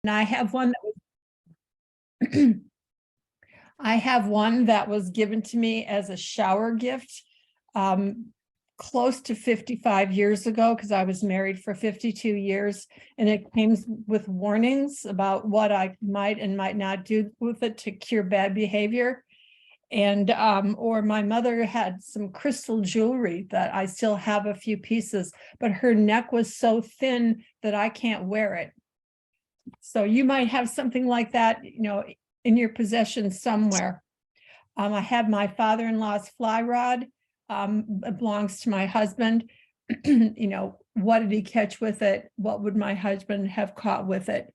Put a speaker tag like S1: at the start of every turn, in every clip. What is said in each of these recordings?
S1: And I have one that was I have one that was given to me as a shower gift close to 55 years ago, because I was married for 52 years, and it came with warnings about what I might and might not do with it to cure bad behavior. And or my mother had some crystal jewelry that I still have a few pieces, but her neck was so thin that I can't wear it. So you might have something like that, in your possession somewhere. I have my father-in-law's fly rod. It belongs to my husband. What did he catch with it? What would my husband have caught with it?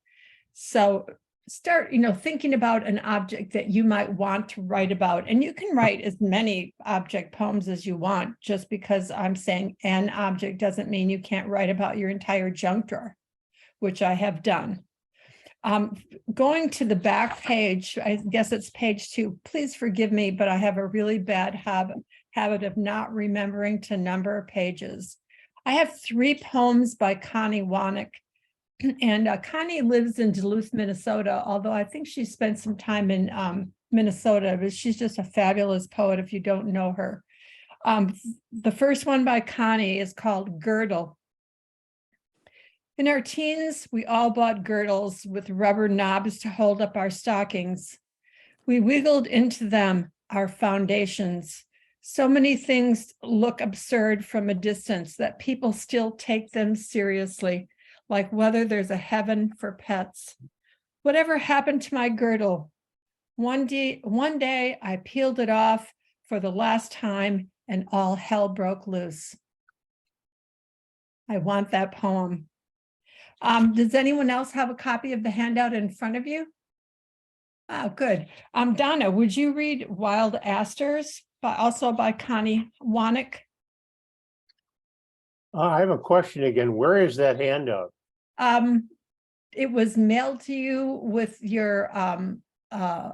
S1: So start, thinking about an object that you might want to write about. And you can write as many object poems as you want. Just because I'm saying an object doesn't mean you can't write about your entire junk drawer, which I have done. Going to the back page, I guess it's page 2. Please forgive me, but I have a really bad habit of not remembering to number pages. I have 3 poems by Connie Wannick. And Connie lives in Duluth, Minnesota, although I think she spent some time in Minnesota, but she's just a fabulous poet if you don't know her. The first one by Connie is called Girdle. In our teens, we all bought girdles with rubber knobs to hold up our stockings. We wiggled into them, our foundations. So many things look absurd from a distance that people still take them seriously, like whether there's a heaven for pets. Whatever happened to my girdle? One day I peeled it off for the last time and all hell broke loose. I want that poem. Does anyone else have a copy of the handout in front of you? Oh, good. Donna, would you read Wild Asters, also by Connie Wannick?
S2: I have a question again. Where is that handout?
S1: It was mailed to you with your
S2: My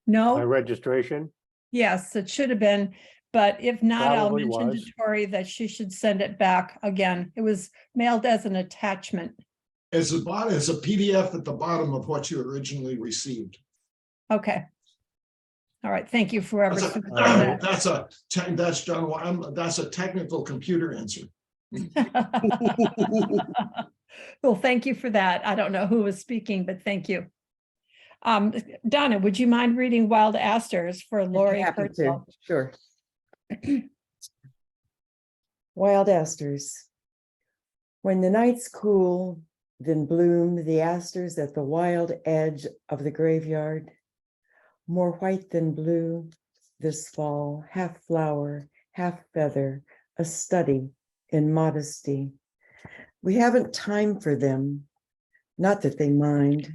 S1: no?
S2: registration?
S1: Yes, it should have been. But if not, I'll
S2: Probably
S1: mention
S2: was.
S1: to Tori that she should send it back again. It was mailed as an attachment.
S3: As a PDF at the bottom of what you originally received.
S1: Okay. All right. Thank you for
S3: That's a technical computer answer.
S1: Well, thank you for that. I don't know who was speaking, but thank you. Donna, would you mind reading Wild Asters for Laureate?
S4: Sure. Wild asters. When the nights cool, then bloom the asters at the wild edge of the graveyard. More white than blue this fall, half flower, half feather, a study in modesty. We haven't time for them, not that they mind.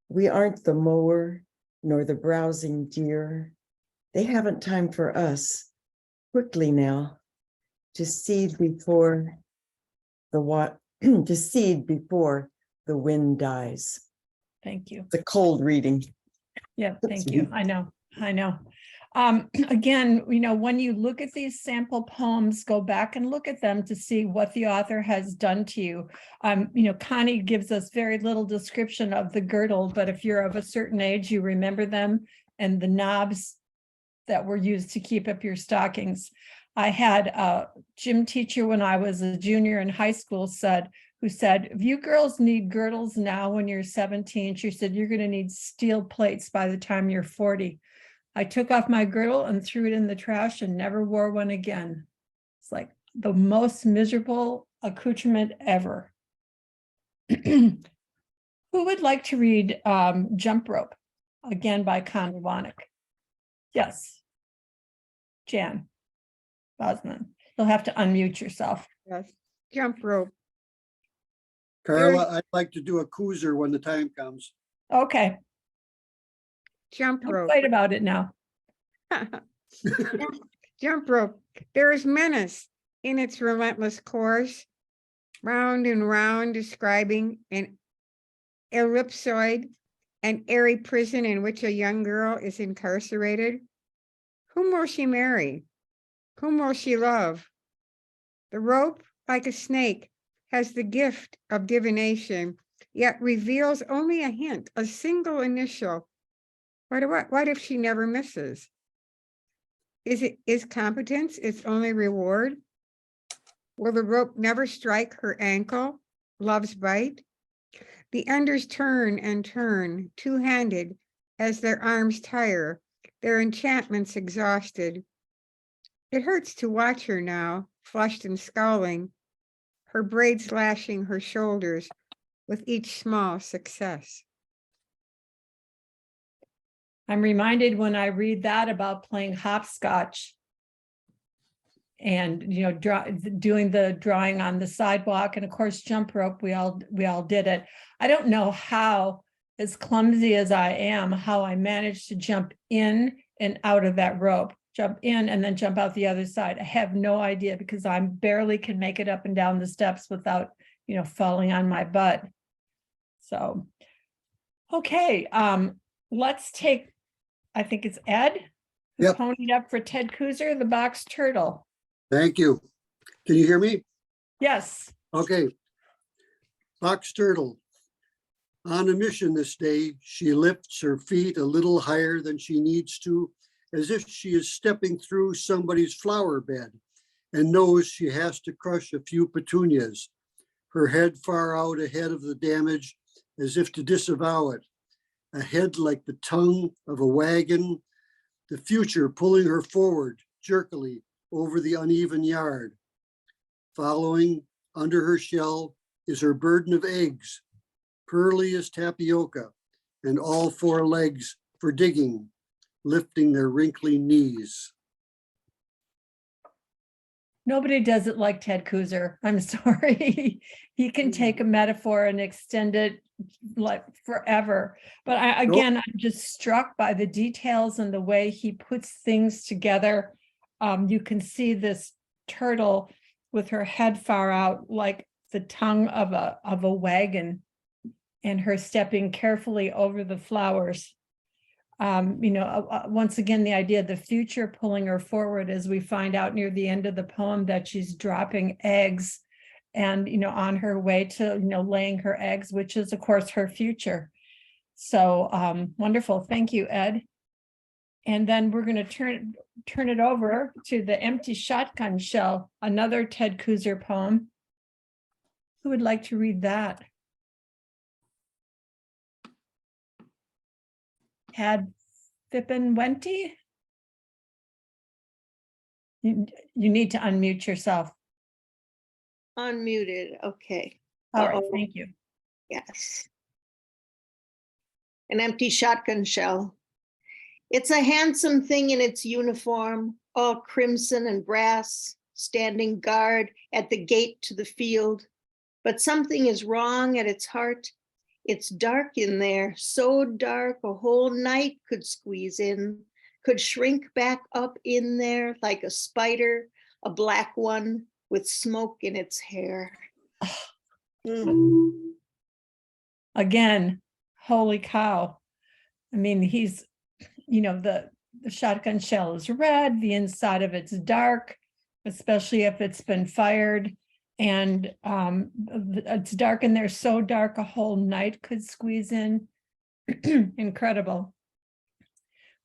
S4: We aren't the mower nor the browsing deer. They haven't time for us. Quickly now, to seed before the to seed before the wind dies.
S1: Thank you.
S4: The cold reading.
S1: Yeah, thank you. I know. Again, when you look at these sample poems, go back and look at them to see what the author has done to you. Connie gives us very little description of the girdle, but if you're of a certain age, you remember them and the knobs that were used to keep up your stockings. I had a gym teacher when I was a junior in high school who said, if you girls need girdles now when you're 17, she said, you're going to need steel plates by the time you're 40. I took off my girdle and threw it in the trash and never wore one again. It's like the most miserable accoutrement ever. Who would like to read Jump Rope, again by Connie Wannick? Yes. Jan Bosman. You'll have to unmute yourself.
S5: Yes, Jump Rope.
S6: Karla, I'd like to do a cruiser when the time comes.
S1: Okay.
S5: Jump
S1: Don't
S5: Rope.
S1: fight about it now.
S5: Jump Rope. There is menace in its relentless course, round and round, describing an ellipsoid, an airy prison in which a young girl is incarcerated. Whom will she marry? Whom will she love? The rope, like a snake, has the gift of divination, yet reveals only a hint, a single initial. What if she never misses? Is competence its only reward? Will the rope never strike her ankle? Love's bite? The enders turn and turn, two-handed, as their arms tire, their enchantments exhausted. It hurts to watch her now, flushed and scowling, her braids lashing her shoulders with each small success.
S1: I'm reminded when I read that about playing hopscotch and, you know, doing the drawing on the sidewalk, and of course, jump rope, we all did it. I don't know how, as clumsy as I am, how I managed to jump in and out of that rope, jump in and then jump out the other side. I have no idea, because I barely can make it up and down the steps without, you know, falling on my butt. So, okay, let's take, I think it's Ed, who
S6: Yep.
S1: ponied up for Ted Kuzer, the box turtle.
S6: Thank you. Can you hear me?
S1: Yes.
S6: Okay. Box turtle. On a mission this day, she lifts her feet a little higher than she needs to, as if she is stepping through somebody's flower bed and knows she has to crush a few petunias, her head far out ahead of the damage, as if to disavow it, a head like the tongue of a wagon, the future pulling her forward jerkily over the uneven yard. Following under her shell is her burden of eggs, pearly as tapioca, and all four legs for digging, lifting their wrinkly knees.
S1: Nobody does it like Ted Kuzer. I'm sorry. He can take a metaphor and extend it like forever. But again, I'm just struck by the details and the way he puts things together. You can see this turtle with her head far out, like the tongue of a wagon, and her stepping carefully over the flowers. You know, once again, the idea of the future pulling her forward, as we find out near the end of the poem that she's dropping eggs and, you know, on her way to, you know, laying her eggs, which is of course her future. So wonderful. Thank you, Ed. And then we're going to turn it over to The Empty Shotgun Shell, another Ted Kuzer poem. Who would like to read that? Had Fippen Wenty? You need to unmute yourself.
S7: Unmuted, okay.
S1: All right,
S7: Uh-oh.
S1: thank you.
S7: Yes. An empty shotgun shell. It's a handsome thing in its uniform, all crimson and brass, standing guard at the gate to the field. But something is wrong at its heart. It's dark in there, so dark a whole night could squeeze in, could shrink back up in there like a spider, a black one with smoke in its hair.
S1: Again, holy cow. I mean, he's, you know, the shotgun shell is red, the inside of it's dark, especially if it's been fired. And it's dark in there, so dark a whole night could squeeze in. Incredible.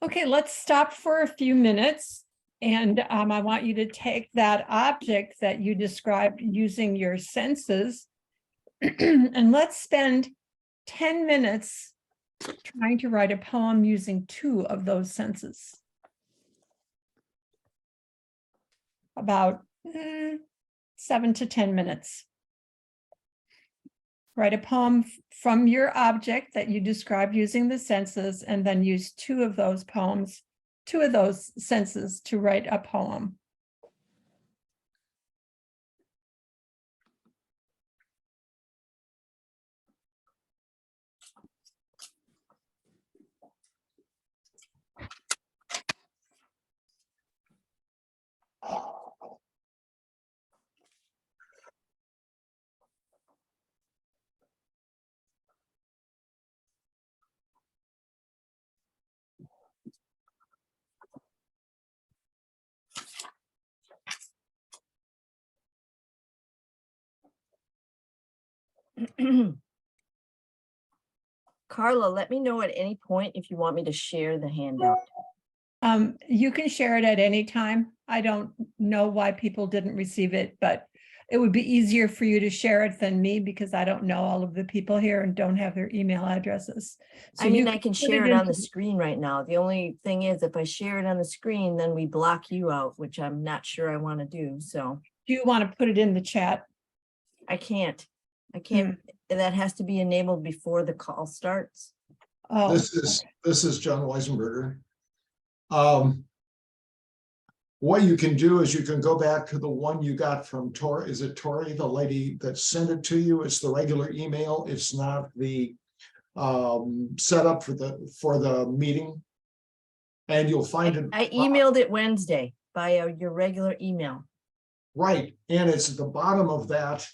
S1: Okay, let's stop for a few minutes. And I want you to take that object that you described using your senses and let's spend 10 minutes trying to write a poem using two of those senses. About 7 to 10 minutes. Write a poem from your object that you described using the senses, and then use two of those senses to write a poem.
S8: Karla, let me know at any point if you want me to share the handout.
S1: You can share it at any time. I don't know why people didn't receive it, but it would be easier for you to share it than me because I don't know all of the people here and don't have their email addresses. So
S8: I mean,
S1: you
S8: I can
S1: put
S8: share it on the
S1: into-
S8: screen right now. The only thing is if I share it on the screen, then we block you out, which I'm not sure I want to do. So
S1: Do you want to put it in the chat?
S8: I can't. That has to be enabled before the call starts.
S1: Oh,
S3: This is John Weisenberger. What you can do is you can go back to the one you got from Tori. Is it Tori, the lady that sent it to you? It's the regular email. It's not the setup for the meeting. And you'll find it.
S8: I emailed it Wednesday by your regular email.
S3: Right, and it's at the bottom of that,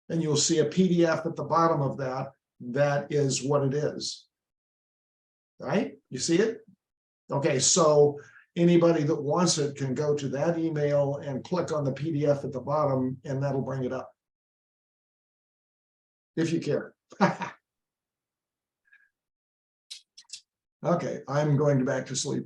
S3: and you'll see a PDF at the bottom of that. That is what it is. Right? You see it? Okay, so anybody that wants it can go to that email and click on the PDF at the bottom, and that'll bring it up. If you care. Okay, I'm going back to sleep.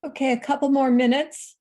S1: Okay, a couple more minutes.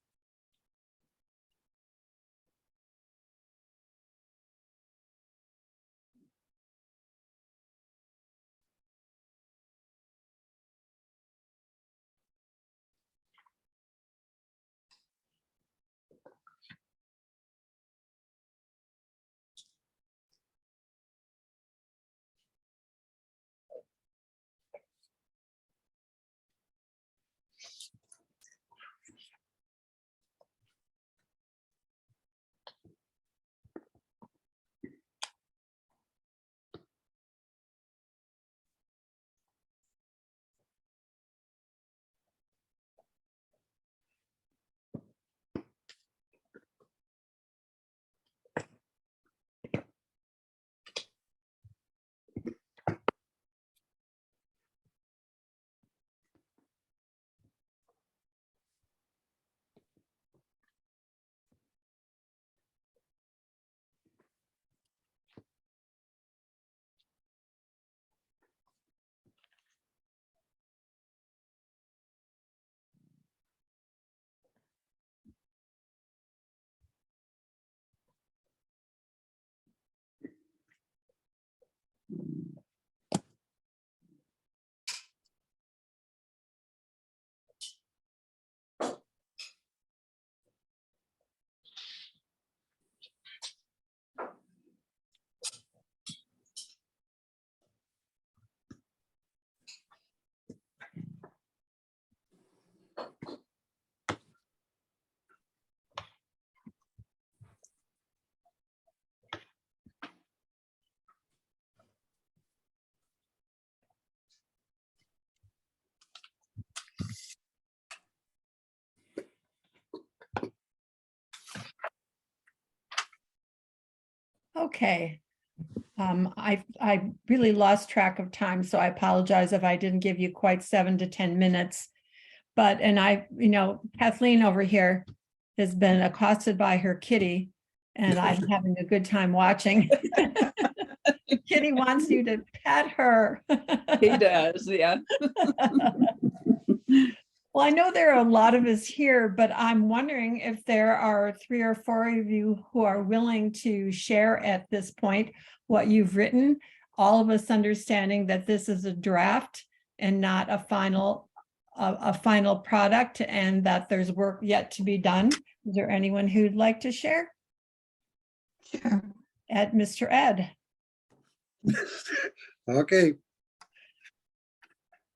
S1: Okay. I really lost track of time, so I apologize if I didn't give you quite 7 to 10 minutes. But, and Kathleen over here has been accosted by her kitty, and I'm having a good time watching. Kitty wants you to pet her.
S9: He does, yeah.
S1: Well, I know there are a lot of us here, but I'm wondering if there are 3 or 4 of you who are willing to share at this point what you've written, all of us understanding that this is a draft and not a final product, and that there's work yet to be done. Is there anyone who'd like to share?
S9: Sure.
S1: Mr. Ed.
S6: Okay.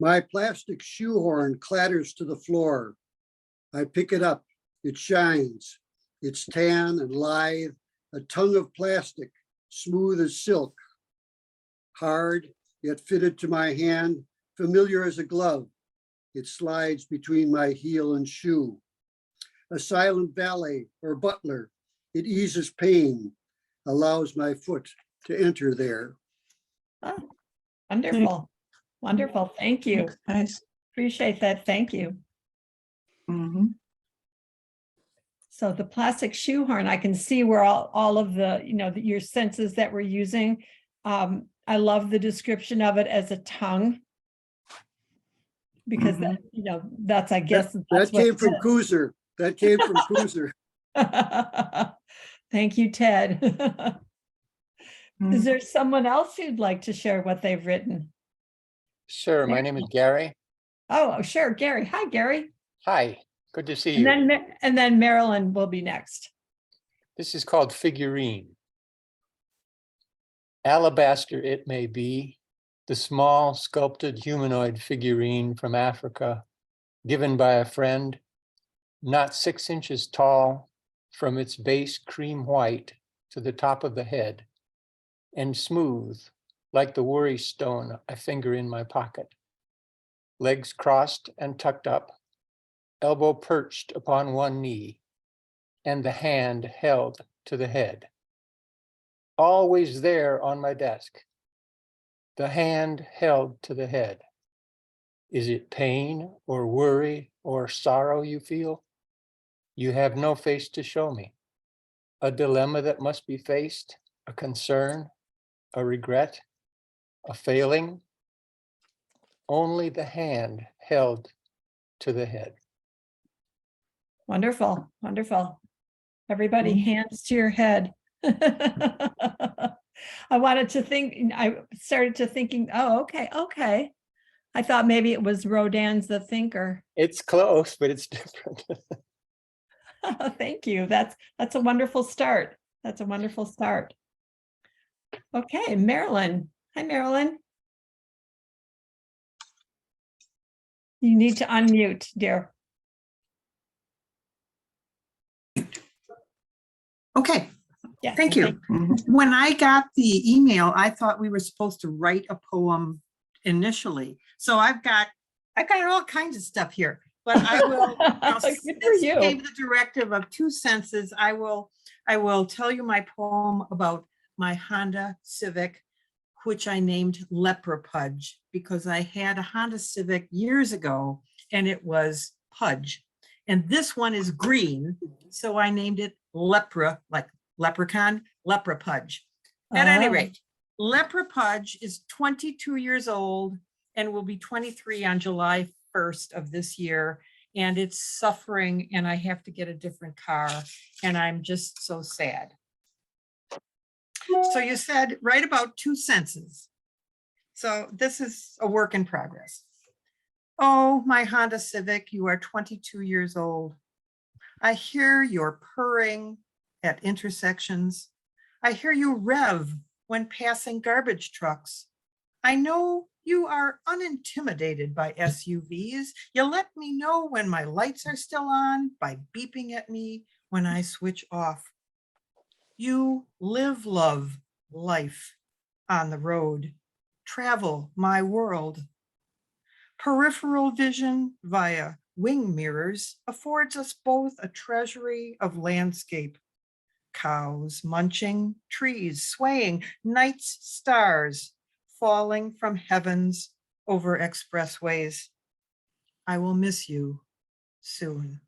S6: My plastic shoehorn clatters to the floor. I pick it up. It shines. It's tan and lithe, a tongue of plastic, smooth as silk. Hard, yet fitted to my hand, familiar as a glove. It slides between my heel and shoe. A silent valet or butler. It eases pain, allows my foot to enter there.
S1: Oh, wonderful. Wonderful. Thank you.
S9: Nice.
S1: Appreciate that. Thank you.
S9: Mhm.
S1: So the plastic shoehorn, I can see where all of the, your senses that we're using. I love the description of it as a tongue. Because that, that's, I guess.
S6: That came from Cruiser. That came from Cruiser.
S1: Thank you, Ted. Is there someone else who'd like to share what they've written?
S2: Sure, my name is Gary.
S1: Oh, sure, Gary. Hi, Gary.
S2: Hi, good to see you.
S1: And then Marilyn will be next.
S2: This is called Figurine. Alabaster it may be, the small sculpted humanoid figurine from Africa, given by a friend, not 6 inches tall, from its base cream white to the top of the head, and smooth, like the worry stone I finger in my pocket. Legs crossed and tucked up, elbow perched upon one knee, and the hand held to the head. Always there on my desk. The hand held to the head. Is it pain or worry or sorrow you feel? You have no face to show me. A dilemma that must be faced, a concern, a regret, a failing. Only the hand held to the head.
S1: Wonderful, wonderful. Everybody, hands to your head. I wanted to think, I started to thinking, oh, okay. I thought maybe it was Rodin's The Thinker.
S2: It's close, but it's different.
S1: Thank you. That's a wonderful start. That's a wonderful start. Okay, Marilyn. Hi, Marilyn. You need to unmute, dear.
S10: Okay,
S1: Yeah.
S10: thank you. When I got the email, I thought we were supposed to write a poem initially. So I've got all kinds of stuff here, but I will,
S1: Good
S10: since
S1: for
S10: you
S1: you.
S10: gave the directive of 2 senses, I will tell you my poem about my Honda Civic, which I named Lepra Pudge, because I had a Honda Civic years ago and it was Pudge. And this one is green, so I named it Lepra, like leprechaun, Lepra Pudge. At any
S1: Oh.
S10: rate, Lepra Pudge is 22 years old and will be 23 on July 1st of this year. And it's suffering and I have to get a different car and I'm just so sad. So you said write about 2 senses. So this is a work in progress. Oh, my Honda Civic, you are 22 years old. I hear your purring at intersections. I hear you rev when passing garbage trucks. I know you are unintimidated by SUVs. You let me know when my lights are still on by beeping at me when I switch off. You live, love, life on the road. Travel my world. Peripheral vision via wing mirrors affords us both a treasury of landscape. Cows munching, trees swaying, night's stars falling from heavens over expressways. I will miss you soon.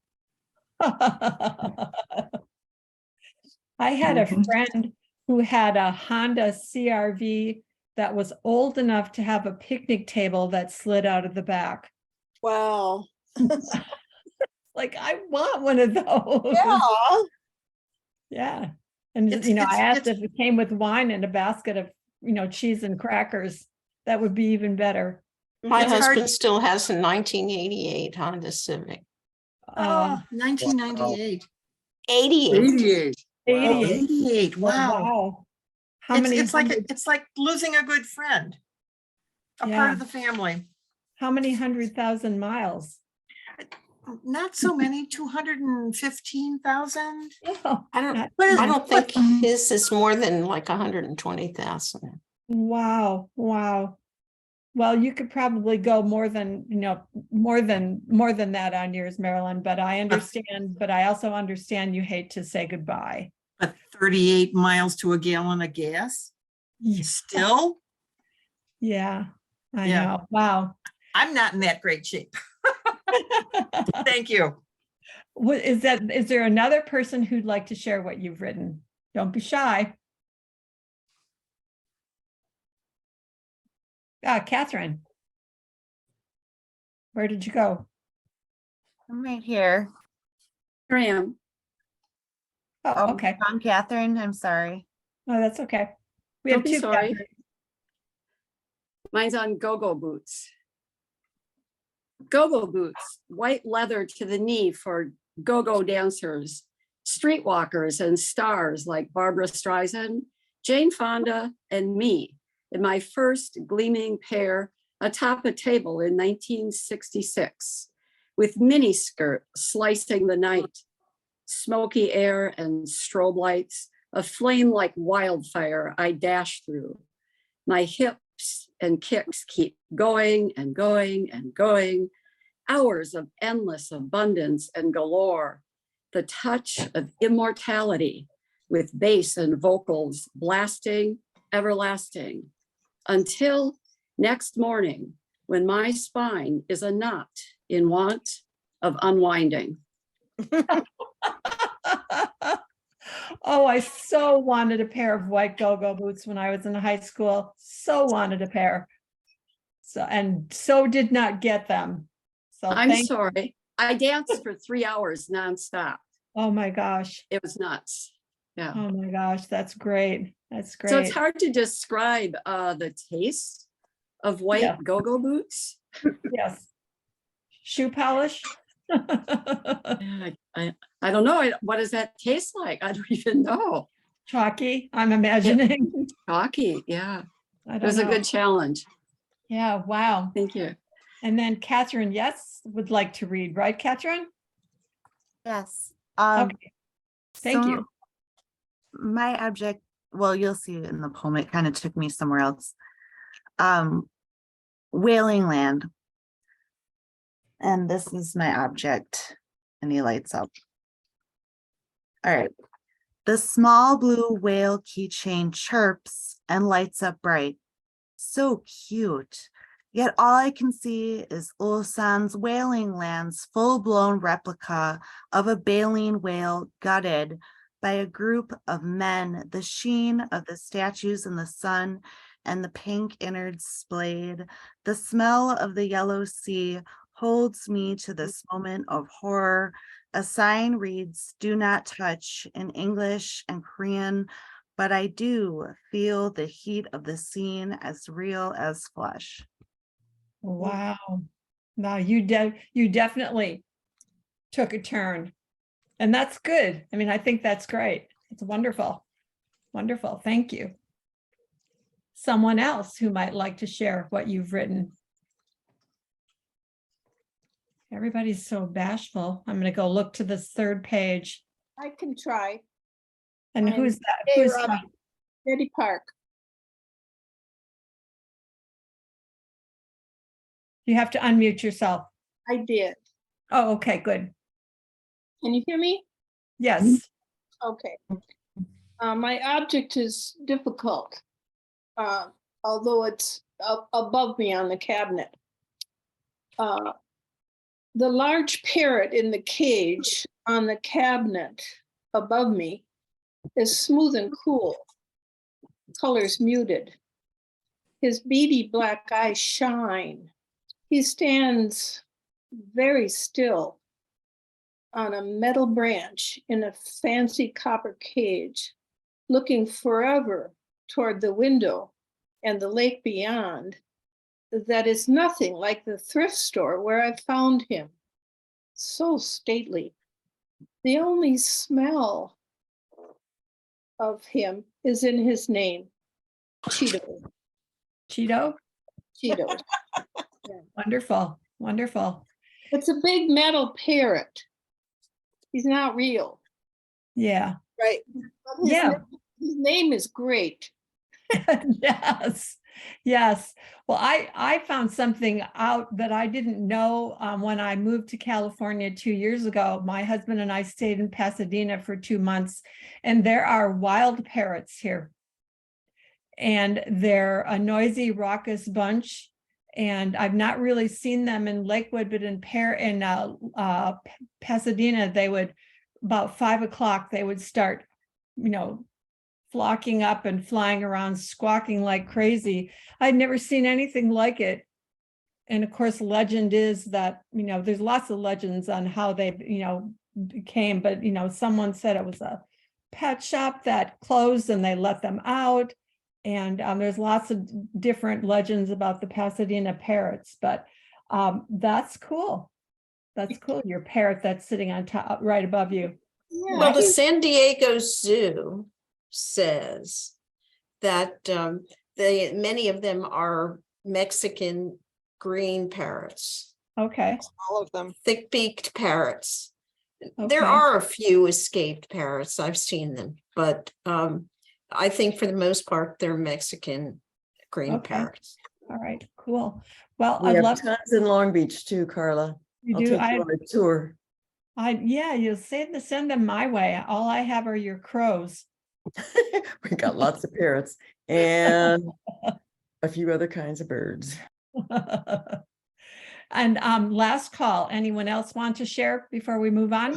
S1: I had a friend who had a Honda CRV that was old enough to have a picnic table that slid out of the back.
S7: Wow.
S1: Like, I want one of those.
S7: Yeah.
S1: Yeah. And,
S10: It's-
S1: you know,
S10: it's-
S1: I asked
S10: it's-
S1: if it came with wine and a basket of, you know, cheese and crackers. That would be even better.
S11: My
S10: It's hard-
S11: husband still has a 1988 Honda Civic.
S10: Oh, 1998.
S11: 88.
S6: 88.
S10: Oh,
S1: 88.
S10: 88.
S1: Oh,
S10: Wow.
S1: How many,
S10: It's like losing a good friend, a
S1: Yeah.
S10: part of the family.
S1: how many 100,000 miles?
S10: Not so many, 215,000.
S1: Oh,
S11: I don't,
S1: not-
S11: I don't think his is more than like 120,000.
S1: Wow, wow. Well, you could probably go more than, you know, more than that on yours, Marilyn, but I understand, but I also understand you hate to say goodbye.
S10: But 38 miles to a gallon of gas, still,
S1: Yeah, I
S10: Yeah.
S1: know. Wow.
S10: I'm not in that great shape. Thank you.
S1: What is that? Is there another person who'd like to share what you've written? Don't be shy. Catherine. Where did you go?
S12: I'm right here.
S9: Here I am.
S1: Oh, okay.
S12: I'm Catherine. I'm sorry.
S1: Oh, that's okay. We have
S9: Don't be
S1: two
S9: sorry.
S1: Catherine.
S9: Mine's on go-go boots. Go-go boots, white leather to the knee for go-go dancers, streetwalkers and stars like Barbara Streisand, Jane Fonda, and me in my first gleaming pair atop a table in 1966 with miniskirt slicing the night, smoky air and strobe lights, a flame like wildfire I dash through. My hips and kicks keep going and going and going. Hours of endless abundance and galore. The touch of immortality with bass and vocals blasting, everlasting. Until next morning, when my spine is a knot in want of unwinding.
S1: Oh, I so wanted a pair of white go-go boots when I was in high school. So wanted a pair. So, and so did not get them. So
S9: I'm sorry. I danced for 3 hours nonstop.
S1: Oh, my gosh.
S9: It was nuts. Yeah.
S1: Oh, my gosh. That's great. That's
S9: So it's
S1: great.
S9: hard to describe the taste of white
S1: Yeah.
S9: go-go boots.
S1: Yes. Shoe polish.
S9: Yeah, I don't know. What does that taste like? I don't even know.
S1: Chalky, I'm imagining.
S9: Chalky, yeah.
S1: I
S9: It was
S1: don't
S9: a
S1: know.
S9: good challenge.
S1: Yeah, wow.
S9: Thank you.
S1: And then Catherine, yes, would like to read, right, Catherine?
S12: Yes.
S1: Okay, thank you.
S12: My object, well, you'll see it in the poem. It kind of took me somewhere else. Wailing Land. And this is my object. And he lights up. All right. The small blue whale keychain chirps and lights up bright. So cute. Yet all I can see is Ulsan's Whaling Land's full-blown replica of a baleen whale gutted by a group of men, the sheen of the statues in the sun and the pink innards splayed. The smell of the yellow sea holds me to this moment of horror. A sign reads, "Do not touch," in English and Korean, but I do feel the heat of the scene as real as flesh.
S1: Wow. Now you definitely took a turn. And that's good. I mean, I think that's great. It's wonderful. Wonderful. Thank you. Someone else who might like to share what you've written. Everybody's so bashful. I'm going to go look to this third page.
S7: I can try.
S1: And
S7: I'm
S1: who's that?
S7: Hey,
S1: Who's
S7: Robbie. Betty Park.
S1: you have to unmute yourself.
S7: I did.
S1: Oh, okay, good.
S7: Can you hear me?
S1: Yes.
S7: Okay. My object is difficult, although it's above me on the cabinet. The large parrot in the cage on the cabinet above me is smooth and cool, colors muted. His beady black eyes shine. He stands very still on a metal branch in a fancy copper cage, looking forever toward the window and the lake beyond. That is nothing like the thrift store where I found him. So stately. The only smell of him is in his name, Cheeto.
S1: Cheeto?
S7: Cheeto.
S1: Wonderful. Wonderful.
S7: It's a big metal parrot. He's not real.
S1: Yeah.
S7: Right.
S1: Yeah.
S7: His name is great.
S1: Yes. Yes. Well, I found something out that I didn't know when I moved to California 2 years ago. My husband and I stayed in Pasadena for 2 months, and there are wild parrots here. And they're a noisy, raucous bunch. And I've not really seen them in Lakewood, but in Pasadena, they would, about 5 o'clock, they would start, flocking up and flying around, squawking like crazy. I'd never seen anything like it. And of course, legend is that, there's lots of legends on how they, came, but, someone said it was a pet shop that closed and they let them out. And there's lots of different legends about the Pasadena parrots, but that's cool. That's cool. Your parrot that's sitting on top, right above you.
S7: Yeah.
S11: Well, the San Diego Zoo says that many of them are Mexican green parrots.
S1: Okay.
S11: All of them. Thick-beaked parrots.
S1: Okay.
S11: There are a few escaped parrots. I've seen them, but I think for the most part, they're Mexican green
S1: Okay.
S11: parrots.
S1: All right, cool. Well,
S4: We
S1: I'd
S4: have
S1: love
S4: tons in Long Beach too, Karla.
S1: you
S4: I'll
S1: do.
S4: take you on a tour.
S1: Yeah, you'll send them my way. All I have are your crows.
S4: We got lots of parrots and a few other kinds of birds.
S1: And last call, anyone else want to share before we move on?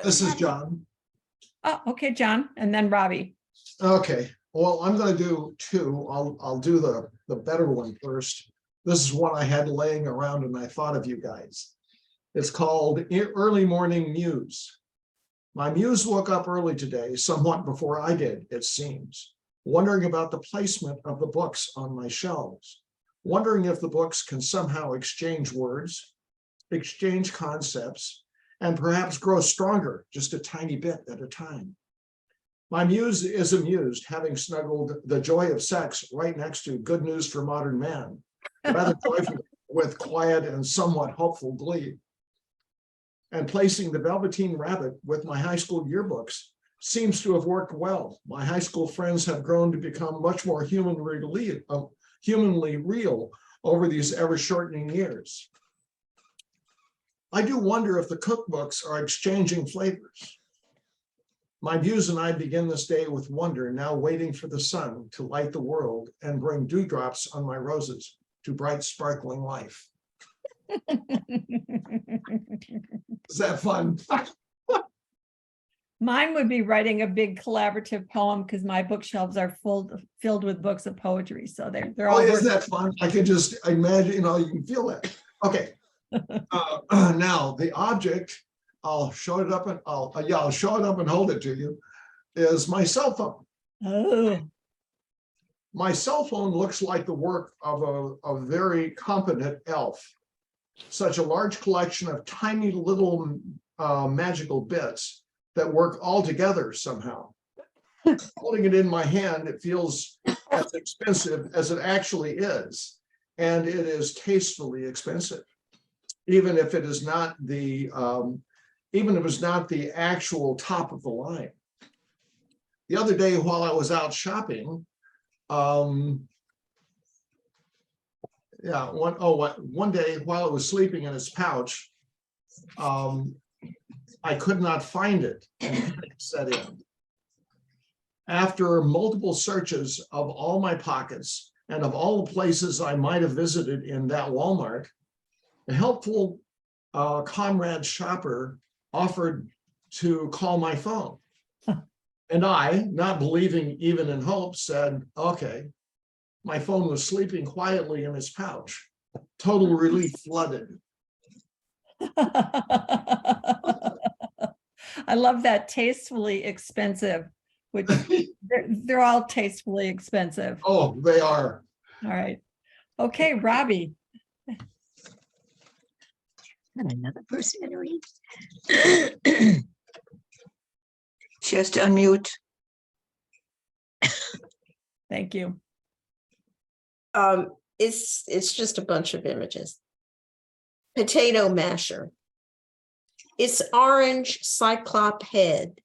S3: This is John.
S1: Oh, okay, John, and then Robbie.
S3: Okay, well, I'm gonna do two. I'll do the better one first. This is one I had laying around and I thought of you guys. It's called Early Morning Muse. My muse woke up early today, somewhat before I did, it seems, wondering about the placement of the books on my shelves, wondering if the books can somehow exchange words, exchange concepts, and perhaps grow stronger just a tiny bit at a time. My muse is amused, having snuggled The Joy of Sex right next to Good News for Modern Man, rather joyful with quiet and somewhat hopeful glee. And placing The Velveteen Rabbit with my high school yearbooks seems to have worked well. My high school friends have grown to become much more humanly real over these ever-shortening years. I do wonder if the cookbooks are exchanging flavors. My muse and I begin this day with wonder, now waiting for the sun to light the world and bring dewdrops on my roses to bright, sparkling life. Is that fun?
S1: Mine would be writing a big collaborative poem because my bookshelves are filled with books of poetry. So they're all.
S3: Oh, isn't that fun? I can just imagine, you know, you can feel that. Okay. Now the object, I'll show it up and I'll show it up and hold it to you, is my cell phone.
S1: Oh.
S3: My cell phone looks like the work of a very competent elf. Such a large collection of tiny little magical bits that work all together somehow. Holding it in my hand, it feels as expensive as it actually is, and it is tastefully expensive, even if it is not the actual top of the line. The other day, while I was out shopping, one day while it was sleeping in its pouch, I could not find it, and panic set in. After multiple searches of all my pockets and of all the places I might have visited in that Walmart, a helpful comrade shopper offered to call my phone. And I, not believing even in hope, said, okay. My phone was sleeping quietly in its pouch. Total relief flooded.
S1: I love that, tastefully expensive, which they're all tastefully expensive.
S3: Oh, they are.
S1: All right. Okay, Robbie.
S13: And another person to read. She has to unmute.
S1: Thank you.
S11: It's just a bunch of images. Potato masher. Its orange cyclop head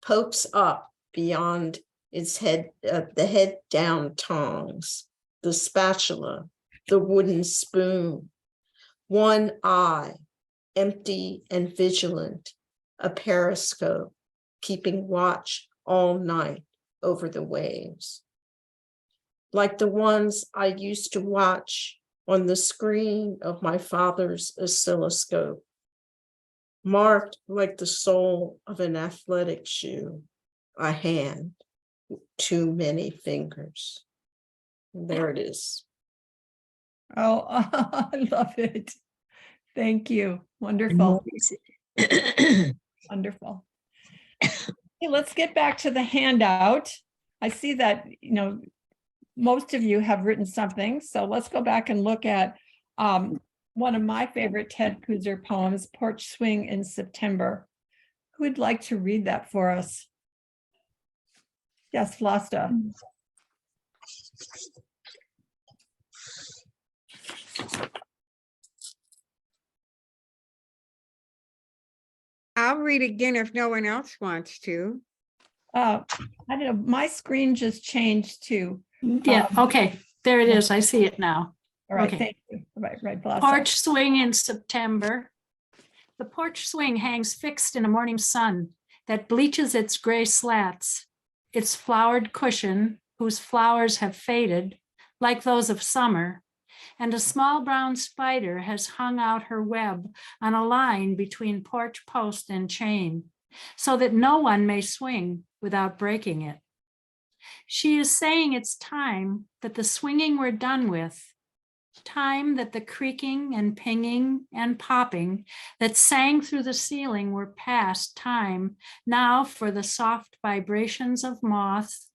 S11: pokes up beyond its head, the head down tongs, the spatula, the wooden spoon, one eye, empty and vigilant, a periscope, keeping watch all night over the waves. Like the ones I used to watch on the screen of my father's oscilloscope, marked like the sole of an athletic shoe, a hand, too many fingers. There it is.
S1: Oh, I love it. Thank you. Wonderful. Wonderful. Okay, let's get back to the handout. I see that, most of you have written something, so let's go back and look at one of my favorite Ted Kooser poems, Porch Swing in September. Who would like to read that for us? Yes, Vlasta.
S5: I'll read again if no one else wants to.
S1: I don't know, my screen just changed too.
S14: Yeah, okay, there it is. I see it now.
S1: All right,
S14: Okay.
S1: thank you. Right, Vlasta.
S14: Porch swing in September. The porch swing hangs fixed in a morning sun that bleaches its gray slats, its flowered cushion, whose flowers have faded, like those of summer, and a small brown spider has hung out her web on a line between porch post and chain, so that no one may swing without breaking it. She is saying it's time that the swinging we're done with, time that the creaking and pinging and popping that sang through the ceiling were past time, now for the soft vibrations of moth,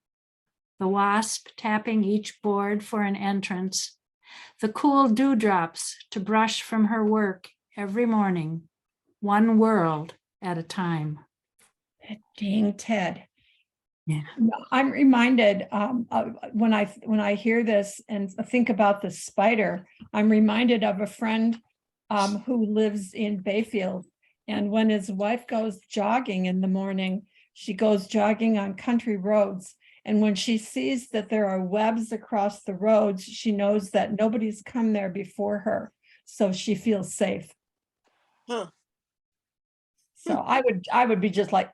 S14: the wasp tapping each board for an entrance, the cool dewdrops to brush from her work every morning, one world at a time.
S1: Dang, Ted.
S14: Yeah.
S1: I'm reminded when I hear this and think about the spider, I'm reminded of a friend who lives in Bayfield. And when his wife goes jogging in the morning, she goes jogging on country roads. And when she sees that there are webs across the roads, she knows that nobody's come there before her. So she feels safe.
S11: Huh.
S1: So I would be just like,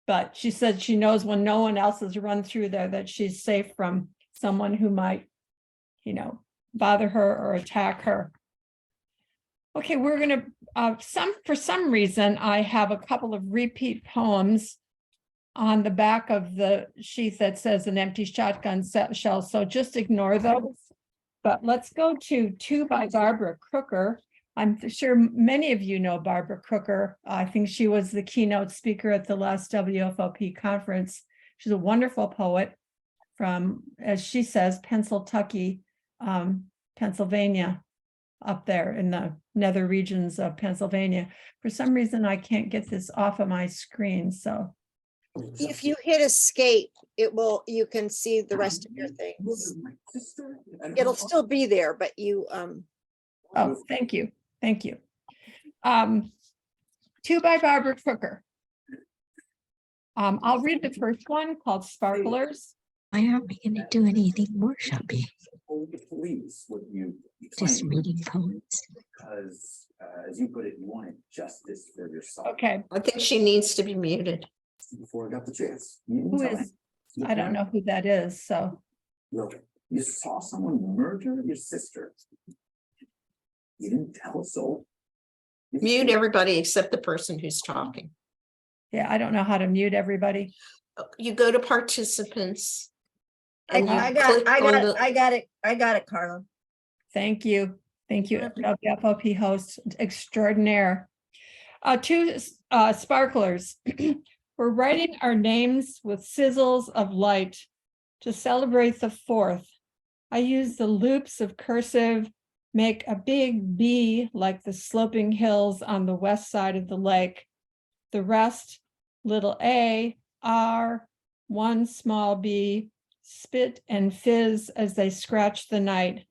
S1: but she said she knows when no one else has run through there that she's safe from someone who might, bother her or attack her. Okay, we're gonna, for some reason, I have a couple of repeat poems on the back of the sheath that says an empty shotgun shell, so just ignore those. But let's go to Two by Barbara Crooker. I'm sure many of you know Barbara Crooker. I think she was the keynote speaker at the last WFOP conference. She's a wonderful poet from, as she says, Pennsylvania, Pennsylvania, up there in the nether regions of Pennsylvania. For some reason, I can't get this off of my screen, so.
S11: If you hit escape, you can see the rest of your things. It'll still be there, but you,
S1: Oh, thank you. Thank you. Two by Barbara Crooker. I'll read the first one called Sparklers.
S13: Why aren't we going to do anything workshoppy? Just reading poems.
S15: Because, as you put it, you wanted justice for yourself.
S1: Okay.
S11: I think she needs to be muted.
S15: Before I got the chance.
S1: Who is, I don't know who that is, so.
S15: Look, you saw someone murder your sister. You didn't tell us so.
S11: Mute everybody except the person who's talking.
S1: Yeah, I don't know how to mute everybody.
S11: You go to participants. and you
S8: I
S11: click on the-
S8: got it, Karla.
S1: Thank you. Thank you, WFOP host extraordinaire. Two sparklers. We're writing our names with sizzles of light to celebrate the 4th. I use the loops of cursive, make a big B like the sloping hills on the west side of the lake. The rest, little a, r, one small b, spit and fizz as they scratch the night.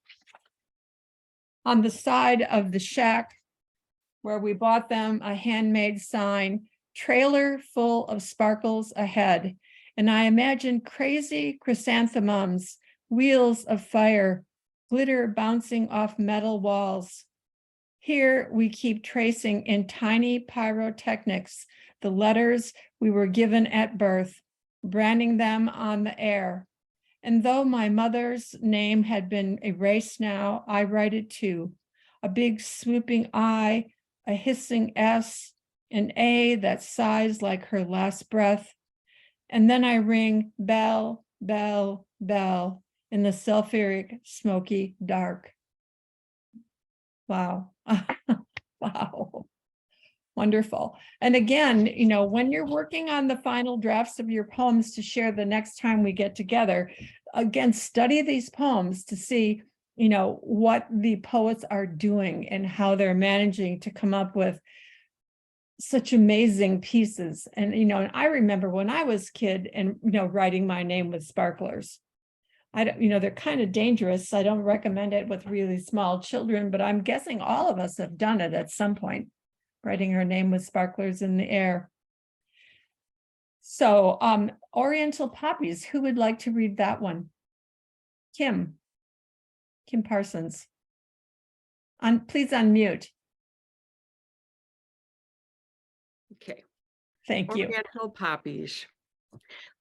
S1: On the side of the shack where we bought them, a handmade sign, trailer full of sparkles ahead. And I imagine crazy chrysanthemums, wheels of fire, glitter bouncing off metal walls. Here we keep tracing in tiny pyrotechnics the letters we were given at birth, branding them on the air. And though my mother's name had been erased now, I write it too. A big swooping I, a hissing S, an A that sighs like her last breath. And then I ring bell, bell, bell in the sulfuric, smoky dark. Wow. Wow. Wonderful. And again, when you're working on the final drafts of your poems to share the next time we get together, again, study these poems to see, what the poets are doing and how they're managing to come up with such amazing pieces. And, and I remember when I was a kid and, writing my name with sparklers. I don't, they're kind of dangerous. I don't recommend it with really small children, but I'm guessing all of us have done it at some point, writing her name with sparklers in the air. So, Oriental Poppies, who would like to read that one? Kim Parsons. Please unmute.
S16: Okay.
S1: Thank you.
S16: Oriental poppies.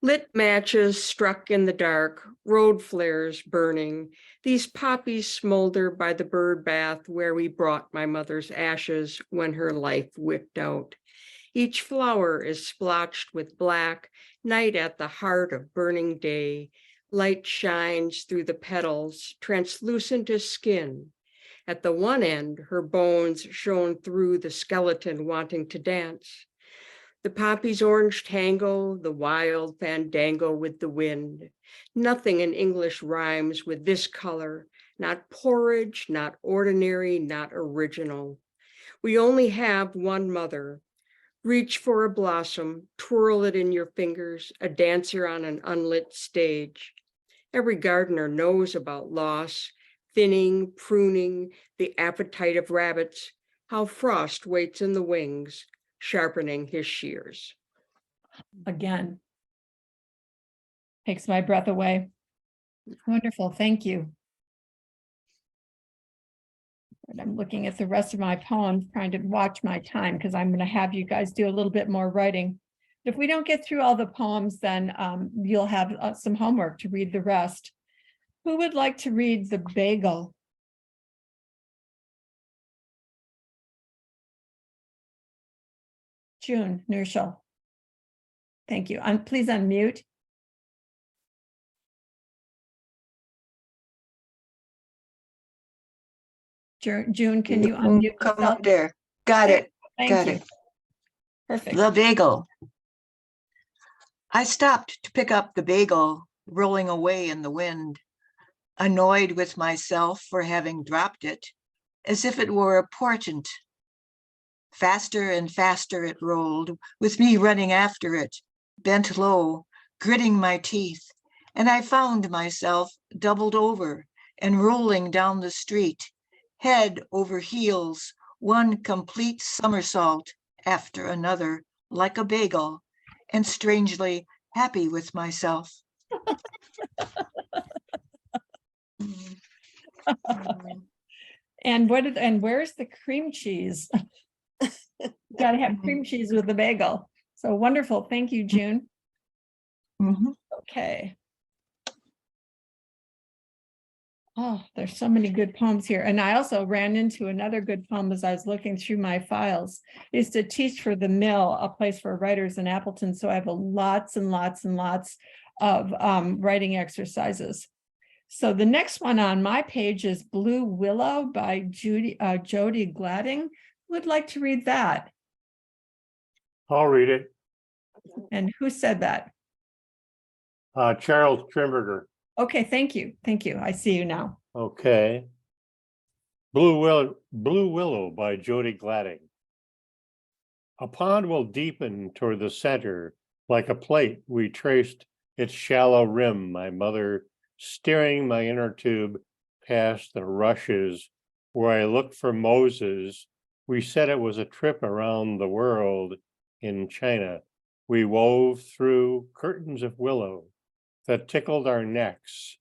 S16: Lit matches struck in the dark, road flares burning. These poppies smolder by the bird bath where we brought my mother's ashes when her life wicked out. Each flower is splotched with black, night at the heart of burning day. Light shines through the petals, translucent as skin. At the one end, her bones shone through the skeleton wanting to dance. The poppy's orange tango, the wild fandango with the wind. Nothing in English rhymes with this color, not porridge, not ordinary, not original. We only have one mother. Reach for a blossom, twirl it in your fingers, a dancer on an unlit stage. Every gardener knows about loss, thinning, pruning, the appetite of rabbits, how frost waits in the wings, sharpening his shears.
S1: Again. Takes my breath away. Wonderful, thank you. And I'm looking at the rest of my poems, trying to watch my time because I'm going to have you guys do a little bit more writing. If we don't get through all the poems, then you'll have some homework to read the rest. Who would like to read The Bagel? June Nerschel. Thank you. Please unmute. June, can you unmute?
S17: Come up there. Got it.
S1: Thank
S17: Got
S1: you.
S17: it.
S1: Perfect.
S17: The bagel. I stopped to pick up the bagel, rolling away in the wind, annoyed with myself for having dropped it, as if it were a portent. Faster and faster it rolled, with me running after it, bent low, gritting my teeth, and I found myself doubled over and rolling down the street, head over heels, one complete somersault after another, like a bagel, and strangely happy with myself.
S1: And where's the cream cheese? Got to have cream cheese with the bagel. So wonderful. Thank you, June. Okay. Oh, there's so many good poems here. And I also ran into another good poem as I was looking through my files. I used to teach for the Mill, a place for writers in Appleton. So I have lots and lots and lots of writing exercises. So the next one on my page is Blue Willow by Jody Gladding. Who would like to read that?
S2: I'll read it.
S1: And who said that?
S2: Charles Trimberger.
S1: Okay, thank you. Thank you. I see you now.
S2: Okay. Blue Willow by Jody Gladding. A pond will deepen toward the center. Like a plate, we traced its shallow rim, my mother steering my inner tube past the rushes where I looked for Moses. We said it was a trip around the world in China. We wove through curtains of willow that tickled our necks.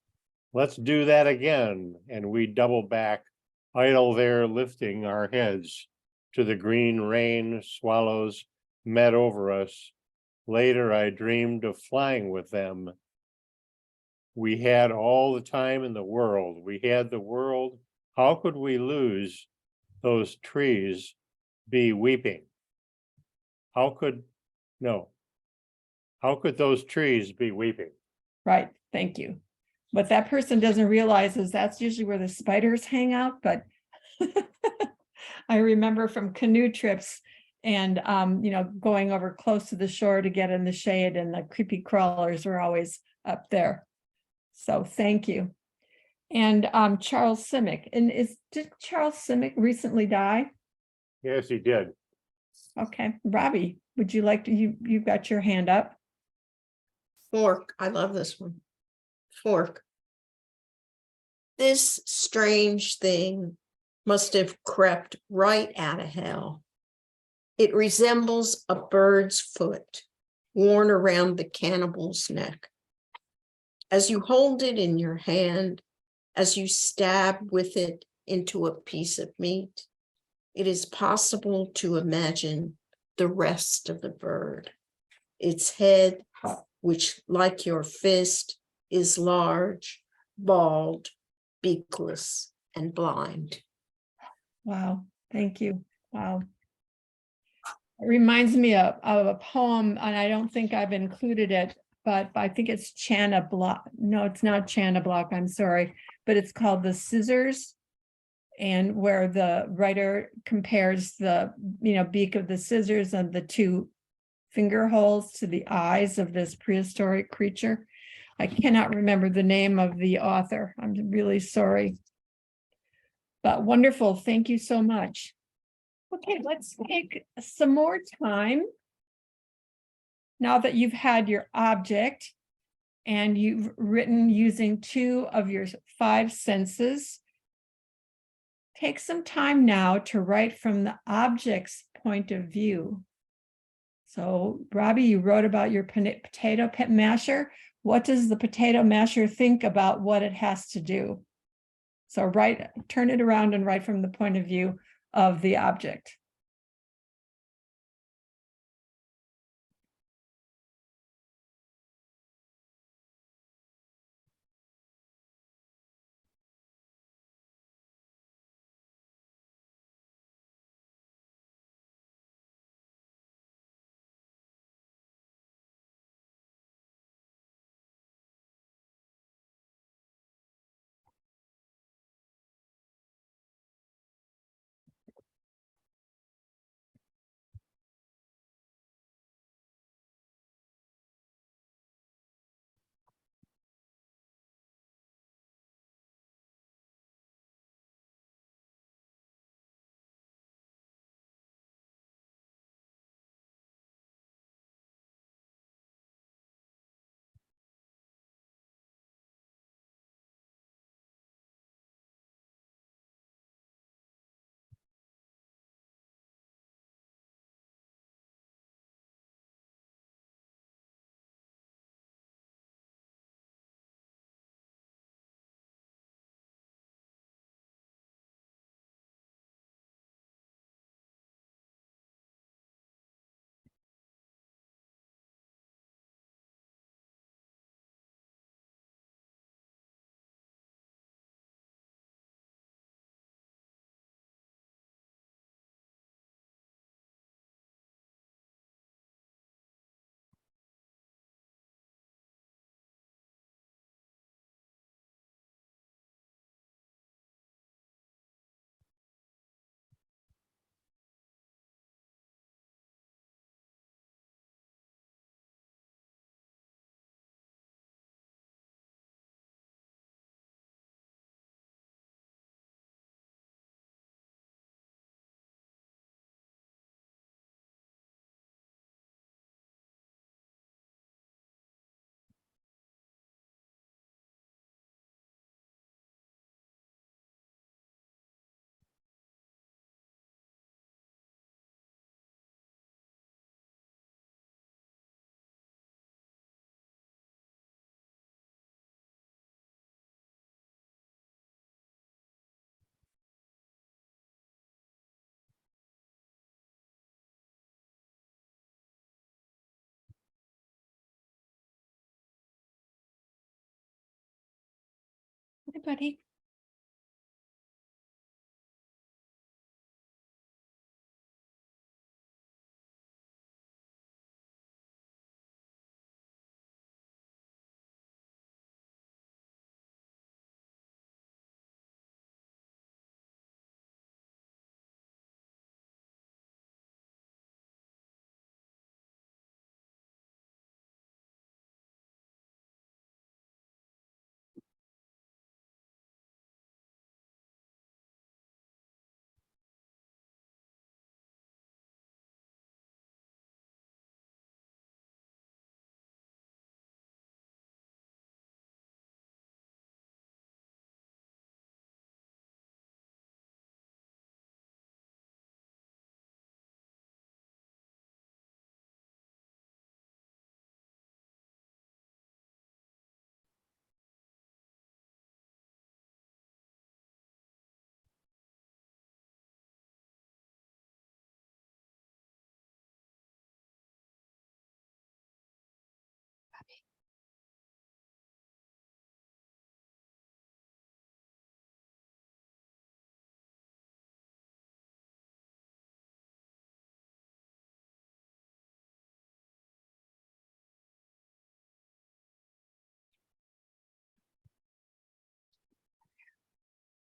S2: Let's do that again. And we double back, idle there, lifting our heads to the green rain swallows met over us. Later, I dreamed of flying with them. We had all the time in the world. We had the world. How could we lose those trees be weeping? How could those trees be weeping?
S1: Right, thank you. What that person doesn't realize is that's usually where the spiders hang out, but I remember from canoe trips and, going over close to the shore to get in the shade, and the creepy crawlers were always up there. So thank you. And Charles Simic. And did Charles Simic recently die?
S2: Yes, he did.
S1: Okay, Robbie, would you like to, you've got your hand up.
S11: Fork. I love this one. Fork. This strange thing must have crept right out of hell. It resembles a bird's foot worn around the cannibal's neck. As you hold it in your hand, as you stab with it into a piece of meat, it is possible to imagine the rest of the bird. Its head, which, like your fist, is large, bald, beakless, and blind.
S1: Wow, thank you. Wow. It reminds me of a poem, and I don't think I've included it, but I think it's Chana Block. No, it's not Chana Block, I'm sorry, but it's called The Scissors. And where the writer compares the, beak of the scissors and the two finger holes to the eyes of this prehistoric creature. I cannot remember the name of the author. I'm really sorry. But wonderful. Thank you so much. Okay, let's take some more time. Now that you've had your object and you've written using 2 of your 5 senses, take some time now to write from the object's point of view. So, Robbie, you wrote about your potato masher. What does the potato masher think about what it has to do? So turn it around and write from the point of view of the object. Hi, buddy.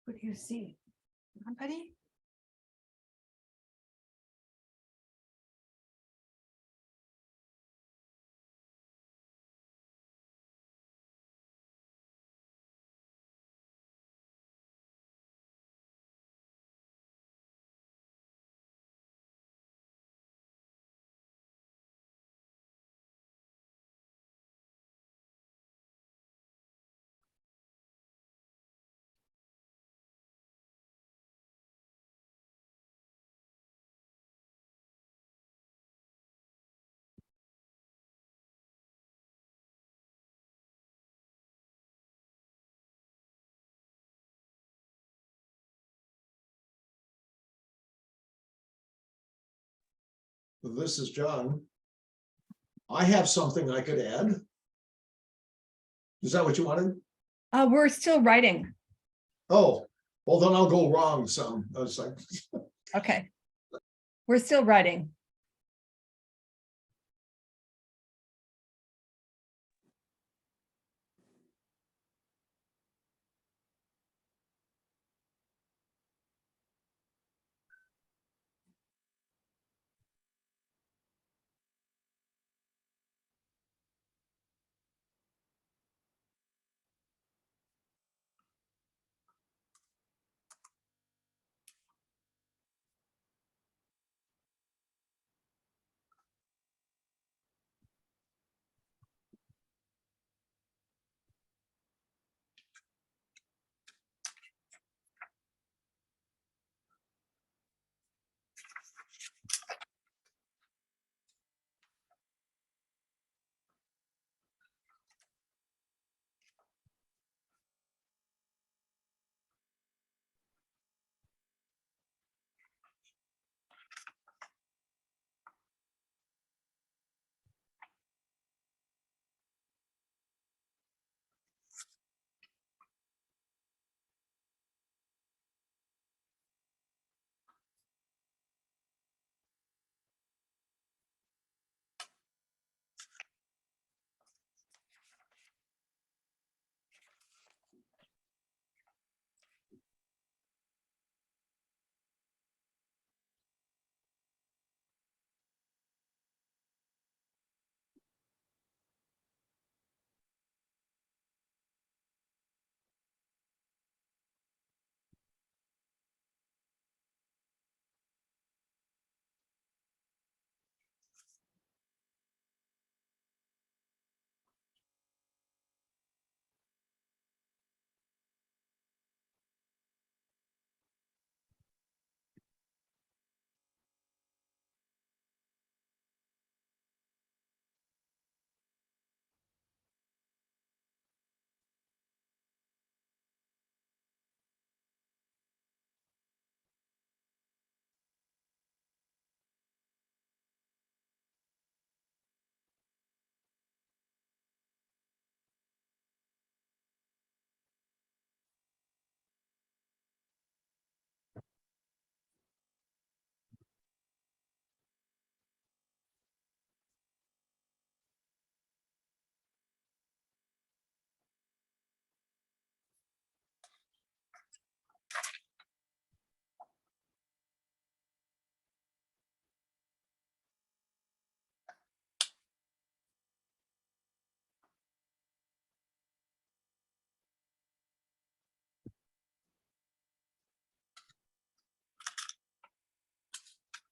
S1: What do you see? Somebody?
S3: This is John. I have something I could add. Is that what you wanted?
S1: We're still writing.
S3: Oh, well, then I'll go wrong some. I was like,
S1: Okay. We're still writing.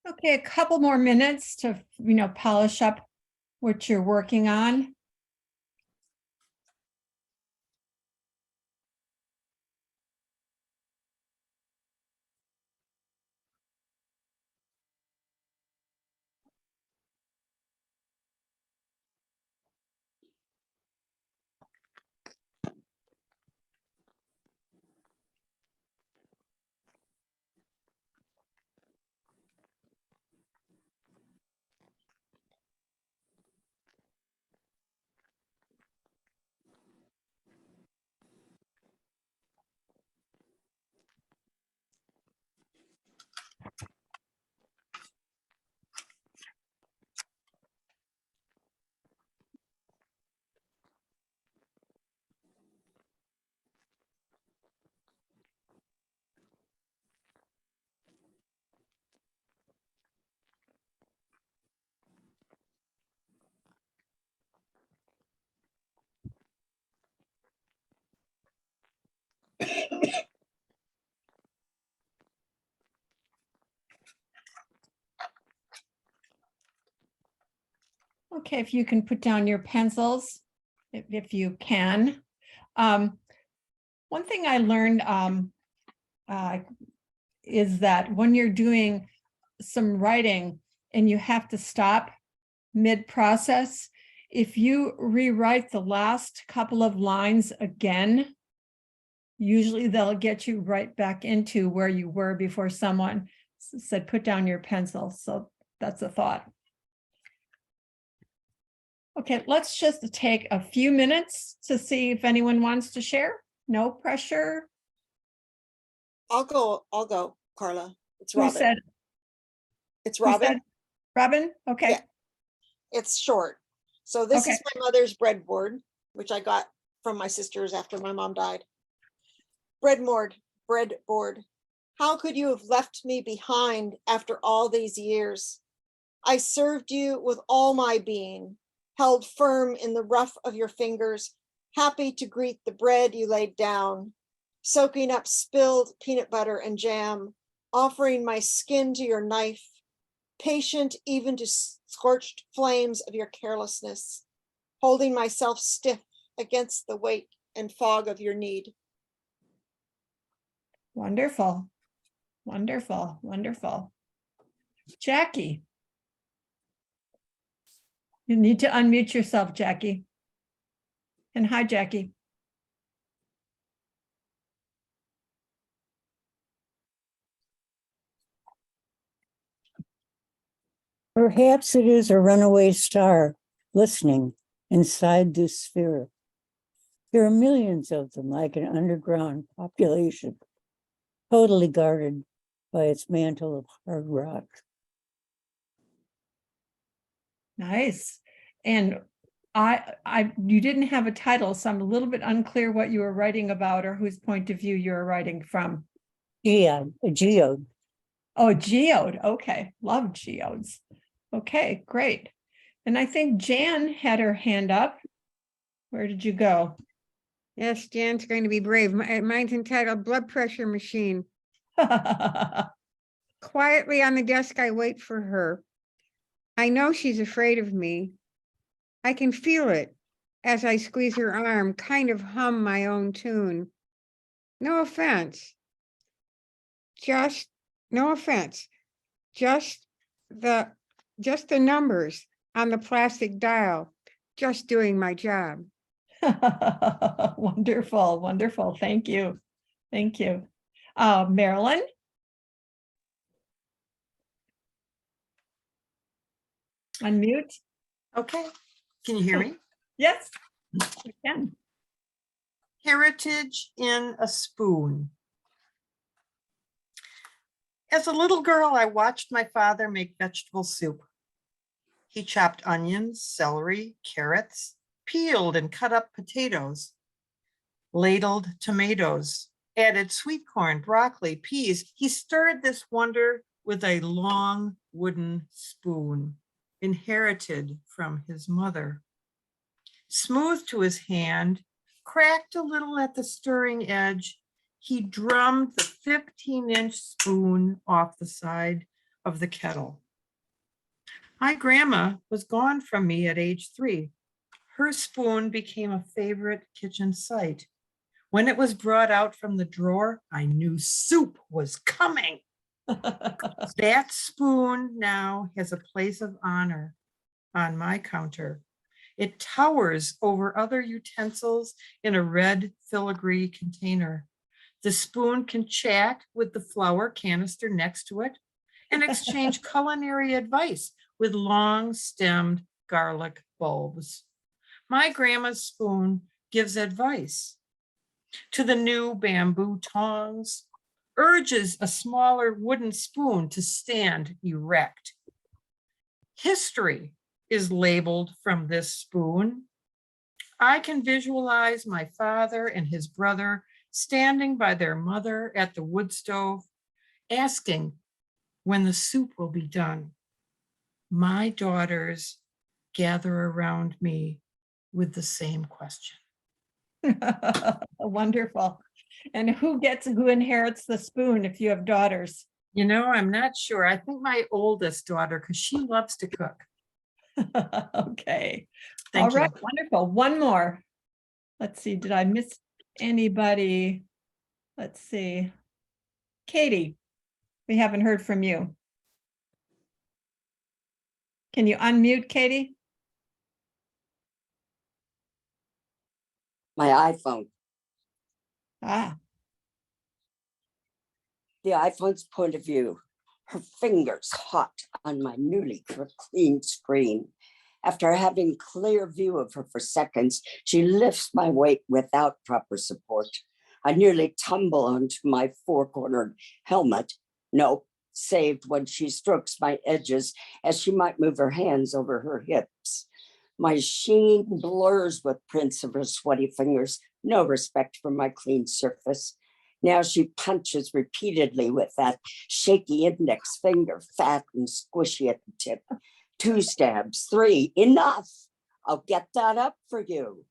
S1: Okay, a couple more minutes to, polish up what you're working on. Okay, if you can put down your pencils, if you can. One thing I learned is that when you're doing some writing and you have to stop mid-process, if you rewrite the last couple of lines again, usually they'll get you right back into where you were before someone said, put down your pencil. So that's a thought. Okay, let's just take a few minutes to see if anyone wants to share. No pressure.
S18: I'll go, Karla. It's
S1: Who
S18: Robin.
S1: said?
S18: It's
S1: Who
S18: Robin.
S1: said? Robin? Okay.
S18: Yeah. It's short. So this
S1: Okay.
S18: is my mother's breadboard, which I got from my sisters after my mom died. Breadboard. How could you have left me behind after all these years? I served you with all my being, held firm in the rough of your fingers, happy to greet the bread you laid down, soaking up spilled peanut butter and jam, offering my skin to your knife, patient even to scorched flames of your carelessness, holding myself stiff against the weight and fog of your need.
S1: Wonderful. Wonderful. Wonderful. Jackie. You need to unmute yourself, Jackie. And hi, Jackie.
S19: Perhaps it is a runaway star listening inside this sphere. There are millions of them, like an underground population, totally guarded by its mantle of hard rock.
S1: Nice. And you didn't have a title, so I'm a little bit unclear what you were writing about or whose point of view you're writing from.
S19: Yeah, a geode.
S1: Oh, a geode. Okay. Love geodes. Okay, great. And I think Jan had her hand up. Where did you go?
S5: Yes, Jan's going to be brave. Mine's entitled Blood Pressure Machine. Quietly on the desk, I wait for her. I know she's afraid of me. I can feel it as I squeeze her arm, kind of hum my own tune. No offense. No offense. Just the numbers on the plastic dial, just doing my job.
S1: Wonderful, wonderful. Thank you. Thank you. Marilyn? Unmute.
S10: Okay, can you hear me?
S1: Yes, we can.
S10: Heritage in a spoon. As a little girl, I watched my father make vegetable soup. He chopped onions, celery, carrots, peeled and cut up potatoes, ladled tomatoes, added sweet corn, broccoli, peas. He stirred this wonder with a long wooden spoon, inherited from his mother. Smooth to his hand, cracked a little at the stirring edge, he drummed the 15-inch spoon off the side of the kettle. My grandma was gone from me at age 3. Her spoon became a favorite kitchen sight. When it was brought out from the drawer, I knew soup was coming. That spoon now has a place of honor on my counter. It towers over other utensils in a red filigree container. The spoon can chat with the flour canister next to it and exchange culinary advice with long-stemmed garlic bulbs. My grandma's spoon gives advice to the new bamboo tongs, urges a smaller wooden spoon to stand erect. History is labeled from this spoon. I can visualize my father and his brother standing by their mother at the wood stove, asking when the soup will be done. My daughters gather around me with the same question.
S1: Wonderful. And who inherits the spoon if you have daughters?
S10: You know, I'm not sure. I think my oldest daughter, because she loves to cook.
S1: Okay.
S10: Thank
S1: All
S10: you.
S1: right, wonderful. One more. Let's see, did I miss anybody? Let's see. Katie, we haven't heard from you. Can you unmute, Katie?
S20: My iPhone.
S1: Ah,
S20: The iPhone's point of view. Her fingers hot on my newly clean screen. After having clear view of her for seconds, she lifts my weight without proper support. I nearly tumble onto my four-cornered helmet. No, saved when she strokes my edges as she might move her hands over her hips. My sheen blurs with prints of her sweaty fingers, no respect for my clean surface. Now she punches repeatedly with that shaky index finger, fat and squishy at the tip. 2 stabs, 3, enough. I'll get that up for you.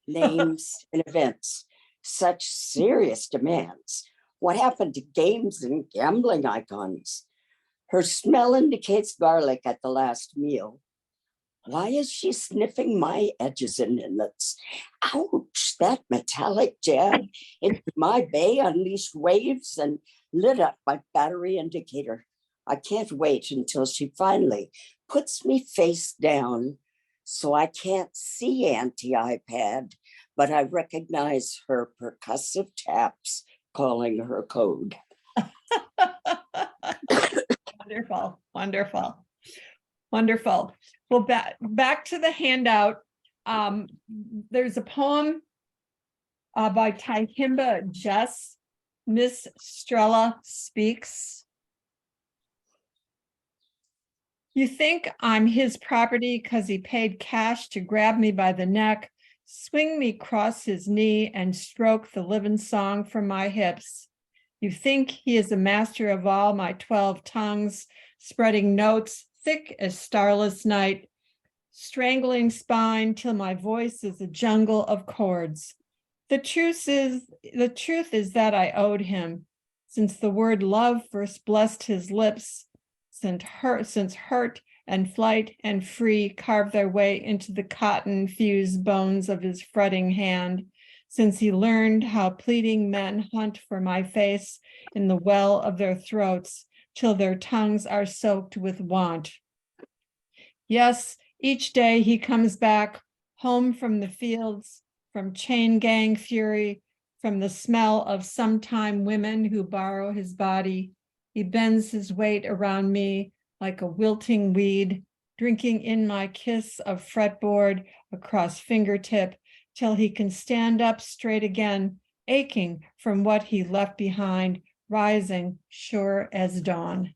S20: Names and events, such serious demands. What happened to games and gambling icons? Her smell indicates garlic at the last meal. Why is she sniffing my edges and inlets? Ouch, that metallic jab into my bay unleashed waves and lit up my battery indicator. I can't wait until she finally puts me face down so I can't see anti-iPad, but I recognize her percussive taps calling her code.
S1: wonderful, wonderful, wonderful. Well, back to the handout. There's a poem by Tahimba Jess, Miss Strella Speaks. You think I'm his property because he paid cash to grab me by the neck, swing me across his knee, and stroke the living song from my hips. You think he is a master of all my 12 tongues, spreading notes thick as starless night, strangling spine till my voice is a jungle of chords. The truth is that I owed him, since the word love first blessed his lips, since hurt and flight and free carved their way into the cotton-fused bones of his fretting hand, since he learned how pleading men hunt for my face in the well of their throats till their tongues are soaked with want. Yes, each day he comes back home from the fields, from chain gang fury, from the smell of sometime women who borrow his body. He bends his weight around me like a wilting weed, drinking in my kiss of fretboard across fingertip till he can stand up straight again, aching from what he left behind, rising sure as dawn.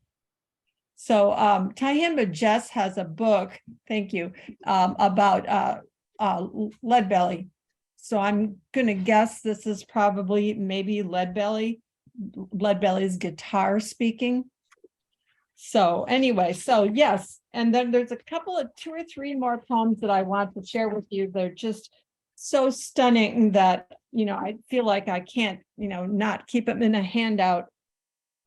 S1: So Tahimba Jess has a book, thank you, about lead belly. So I'm gonna guess this is probably maybe lead belly's guitar speaking. So anyway, so yes, and then there's a couple of 2 or 3 more poems that I want to share with you. They're just so stunning that, you know, I feel like I can't, you know, not keep them in a handout.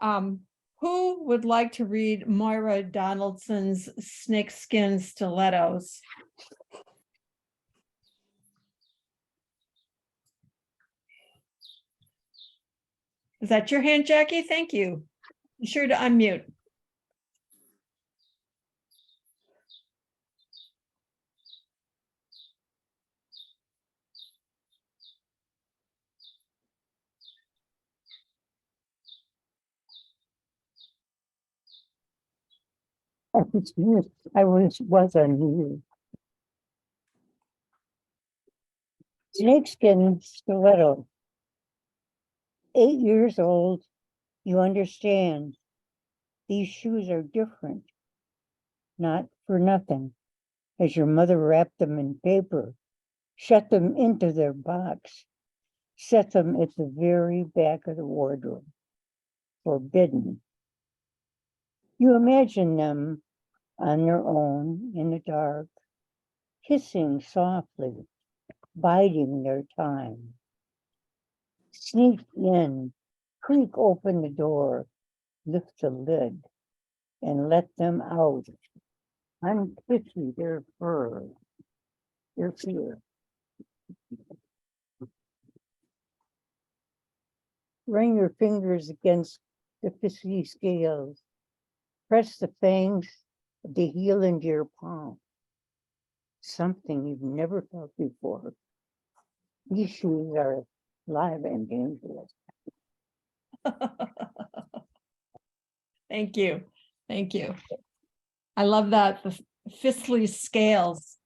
S1: Who would like to read Moira Donaldson's Snakeskin Stilettos? Is that your hand, Jackie? Thank you. Be sure to unmute.
S19: I was on mute. Snakeskin stiletto. 8 years old, you understand. These shoes are different. Not for nothing, as your mother wrapped them in paper, shut them into their box, set them at the very back of the wardrobe. Forbidden. You imagine them on their own in the dark, kissing softly, biding their time. Sneak in, creak open the door, lift the lid, and let them out. Unkissy their fur, their fear. Run your fingers against the fishy scales. Press the fangs of the heel into your palm. Something you've never felt before. These shoes are live and dangerous.
S1: Thank you. Thank you. I love that, the fistly scales.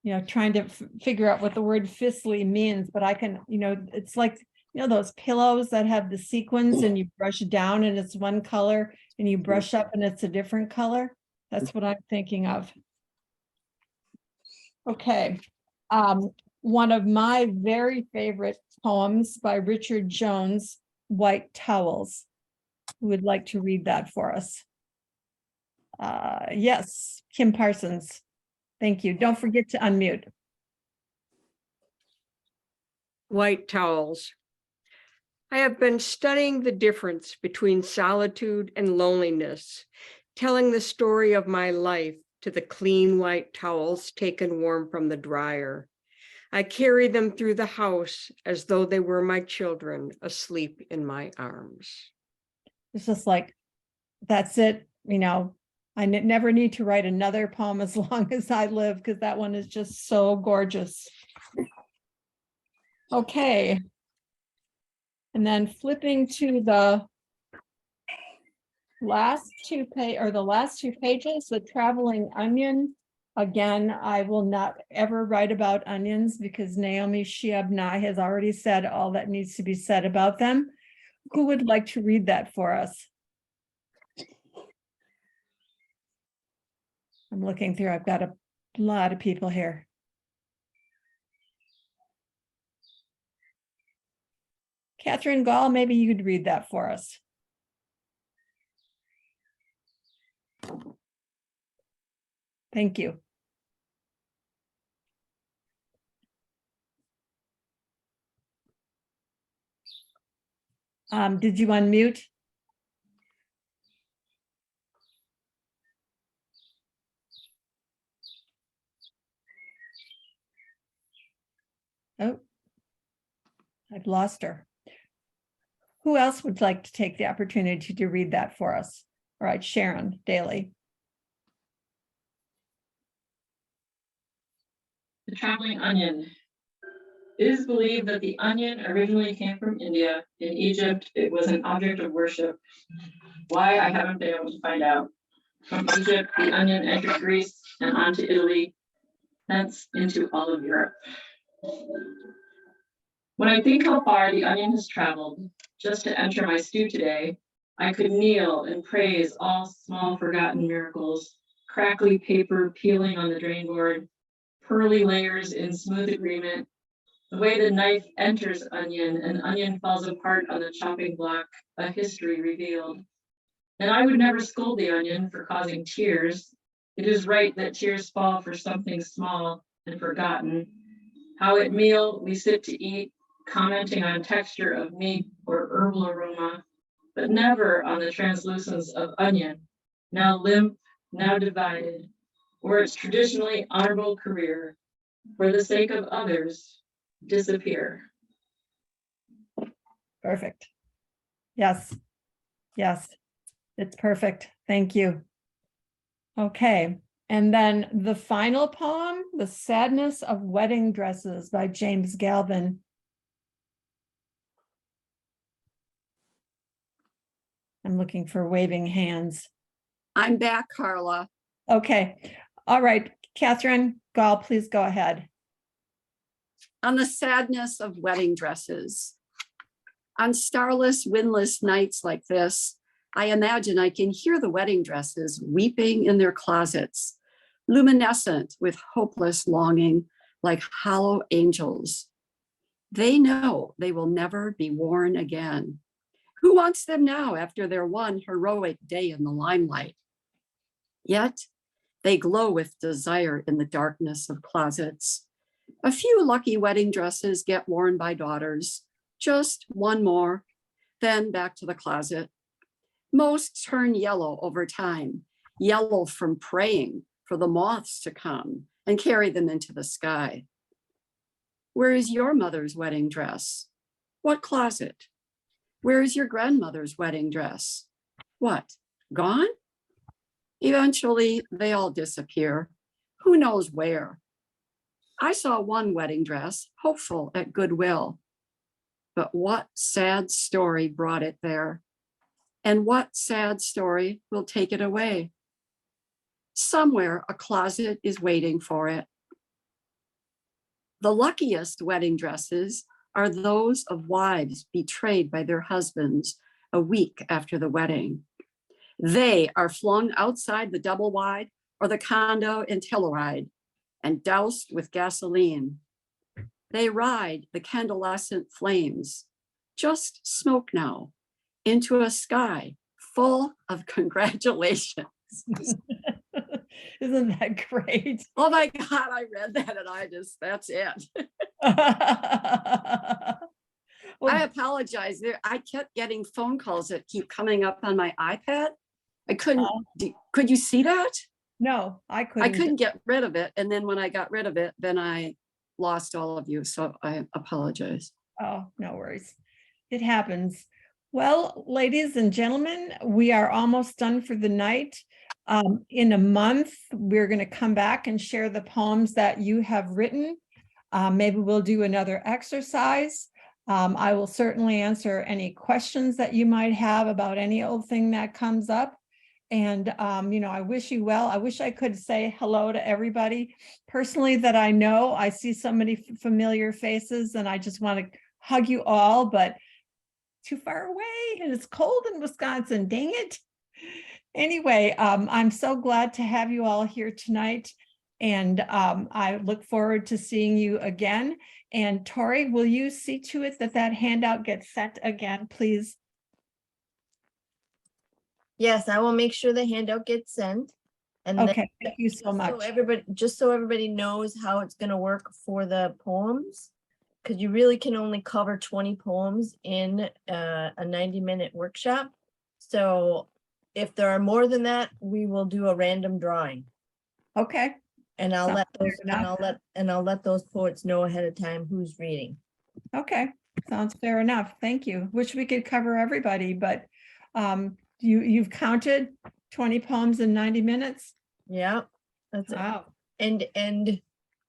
S1: You know, trying to figure out what the word fistly means, but I can, you know, it's like, you know, those pillows that have the sequins and you brush down and it's one color and you brush up and it's a different color. That's what I'm thinking of. Okay. One of my very favorite poems by Richard Jones, White Towels. Who would like to read that for us? Yes, Kim Parsons. Thank you. Don't forget to unmute.
S16: White towels. I have been studying the difference between solitude and loneliness, telling the story of my life to the clean white towels taken warm from the dryer. I carry them through the house as though they were my children asleep in my arms.
S1: It's just like, that's it. You know, I never need to write another poem as long as I live, because that one is just so gorgeous. Okay. And then flipping to the last two pages, the traveling onion. Again, I will not ever write about onions because Naomi Shiabnai has already said all that needs to be said about them. Who would like to read that for us? I'm looking through, I've got a lot of people here. Catherine Gall, maybe you'd read that for us. Thank you. Did you unmute? Oh, I've lost her. Who else would like to take the opportunity to read that for us? All right, Sharon Daly.
S21: The traveling onion. It is believed that the onion originally came from India. In Egypt, it was an object of worship. Why, I haven't been able to find out. From Egypt, the onion entered Greece and on to Italy, thence into all of Europe. When I think how far the onion has traveled, just to enter my stew today, I could kneel and praise all small forgotten miracles, crackly paper peeling on the drain board, pearly layers in smooth agreement, the way the knife enters onion and onion falls apart on the chopping block, a history revealed. And I would never scold the onion for causing tears. It is right that tears fall for something small and forgotten. How at meal we sit to eat, commenting on texture of meat or herbal aroma, but never on the translucence of onion, now limp, now divided, or its traditionally honorable career, for the sake of others, disappear.
S1: Perfect. Yes. Yes. It's perfect. Thank you. Okay. And then the final poem, The Sadness of Wedding Dresses by James Galvin. I'm looking for waving hands.
S9: I'm back, Karla.
S1: Okay. All right. Catherine Gall, please go ahead.
S9: On the sadness of wedding dresses. On starless, windless nights like this, I imagine I can hear the wedding dresses weeping in their closets, luminescent with hopeless longing, like hollow angels. They know they will never be worn again. Who wants them now after their one heroic day in the limelight? Yet they glow with desire in the darkness of closets. A few lucky wedding dresses get worn by daughters, just one more, then back to the closet. Most turn yellow over time, yellow from praying, for the moths to come and carry them into the sky. Where is your mother's wedding dress? What closet? Where is your grandmother's wedding dress? What, gone? Eventually, they all disappear. Who knows where? I saw one wedding dress, hopeful at Goodwill. But what sad story brought it there? And what sad story will take it away? Somewhere a closet is waiting for it. The luckiest wedding dresses are those of wives betrayed by their husbands a week after the wedding. They are flung outside the double wide or the condo in Telluride and doused with gasoline. They ride the candlescent flames, just smoke now, into a sky full of congratulations.
S1: Isn't that great?
S9: Oh my God, I read that and that's it. I apologize. I kept getting phone calls that keep coming up on my iPad. I couldn't, could you see that?
S1: No, I couldn't.
S9: I couldn't get rid of it. And then when I got rid of it, then I lost all of you. So I apologize.
S1: Oh, no worries. It happens. Well, ladies and gentlemen, we are almost done for the night. In a month, we're going to come back and share the poems that you have written. Maybe we'll do another exercise. I will certainly answer any questions that you might have about any old thing that comes up. And, I wish you well. I wish I could say hello to everybody personally that I know. I see so many familiar faces and I just want to hug you all, but too far away and it's cold in Wisconsin, dang it. Anyway, I'm so glad to have you all here tonight. And I look forward to seeing you again. And Tori, will you see to it that that handout gets sent again, please?
S8: Yes, I will make sure the handout gets sent. And then
S1: Okay, thank you so much.
S8: Just so everybody knows how it's going to work for the poems, because you really can only cover 20 poems in a 90-minute workshop. So if there are more than that, we will do a random drawing.
S1: Okay.
S8: And I'll
S1: Sounds
S8: let those
S1: fair enough.
S8: I'll let those poets know ahead of time who's reading.
S1: Okay, sounds fair enough. Thank you. Wish we could cover everybody, but you've counted 20 poems in 90 minutes?
S8: Yeah, that's it.
S1: Wow.
S8: And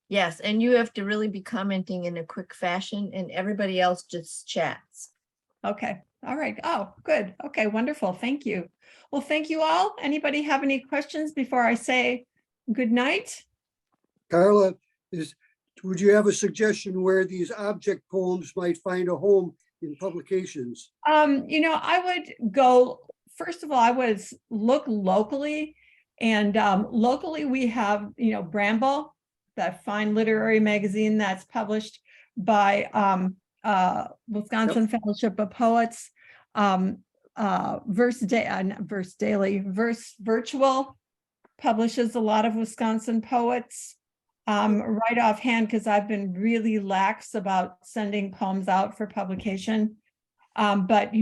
S8: yes, and you have to really be commenting in a quick fashion and everybody else just chats.
S1: Okay, all right. Oh, good. Okay, wonderful. Thank you. Well, thank you all. Anybody have any questions before I say good night?
S6: Karla, would you have a suggestion where these object poems might find a home in publications?
S1: I would go, first of all, I would look locally. And locally we have, Bramble, that fine literary magazine that's published by Wisconsin Fellowship of Poets. Verse Virtual publishes a lot of Wisconsin poets. Right offhand, because I've been really lax about sending poems out for publication. But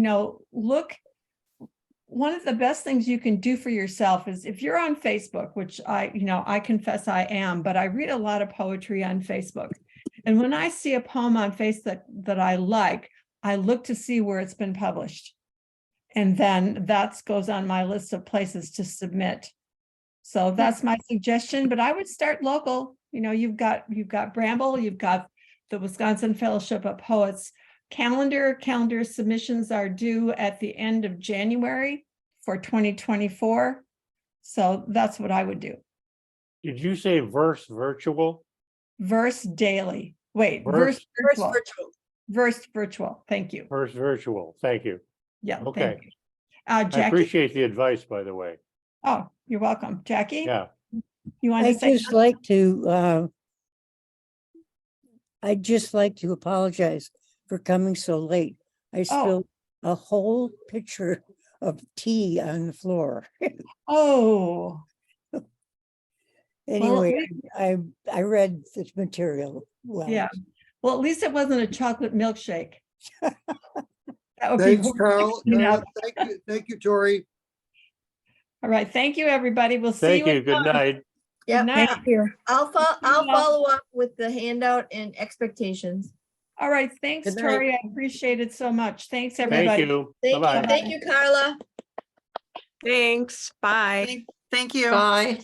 S1: look, one of the best things you can do for yourself is if you're on Facebook, which I confess I am, but I read a lot of poetry on Facebook. And when I see a poem on Facebook that I like, I look to see where it's been published. And then that goes on my list of places to submit. So that's my suggestion, but I would start local. You've got Bramble, you've got the Wisconsin Fellowship of Poets calendar submissions are due at the end of January for 2024. So that's what I would do.
S22: Did you say verse virtual?
S1: Verse daily. Wait,
S22: Verse
S1: virtual. Verse virtual. Thank you.
S22: Verse virtual. Thank you.
S1: Yeah.
S22: Okay.
S1: Thank you. Jackie?
S22: I appreciate the advice, by the way.
S1: Oh, you're welcome. Jackie?
S22: Yeah.
S1: You want
S19: I'd
S1: to say
S19: just like to I'd just like to apologize for coming so late. I spilled a whole pitcher of tea on the floor.
S1: Oh.
S19: Anyway, I read this material well.
S1: Yeah. Well, at least it wasn't a chocolate milkshake. That would
S6: Thanks,
S1: be
S6: Carl. Thank you, Tori.
S1: All right. Thank you, everybody. We'll see you.
S22: Thank you. Good night.
S8: Yeah,
S1: night.
S19: Thank you.
S8: I'll follow up with the handout and expectations.
S1: All right, thanks,
S16: Good night.
S1: Tori. I appreciate it so much. Thanks,
S22: Thank
S1: everybody.
S22: you.
S8: Thank you,
S22: Bye-bye.
S8: thank you, Karla.
S16: Thanks, bye.
S10: Thank you.
S11: Bye.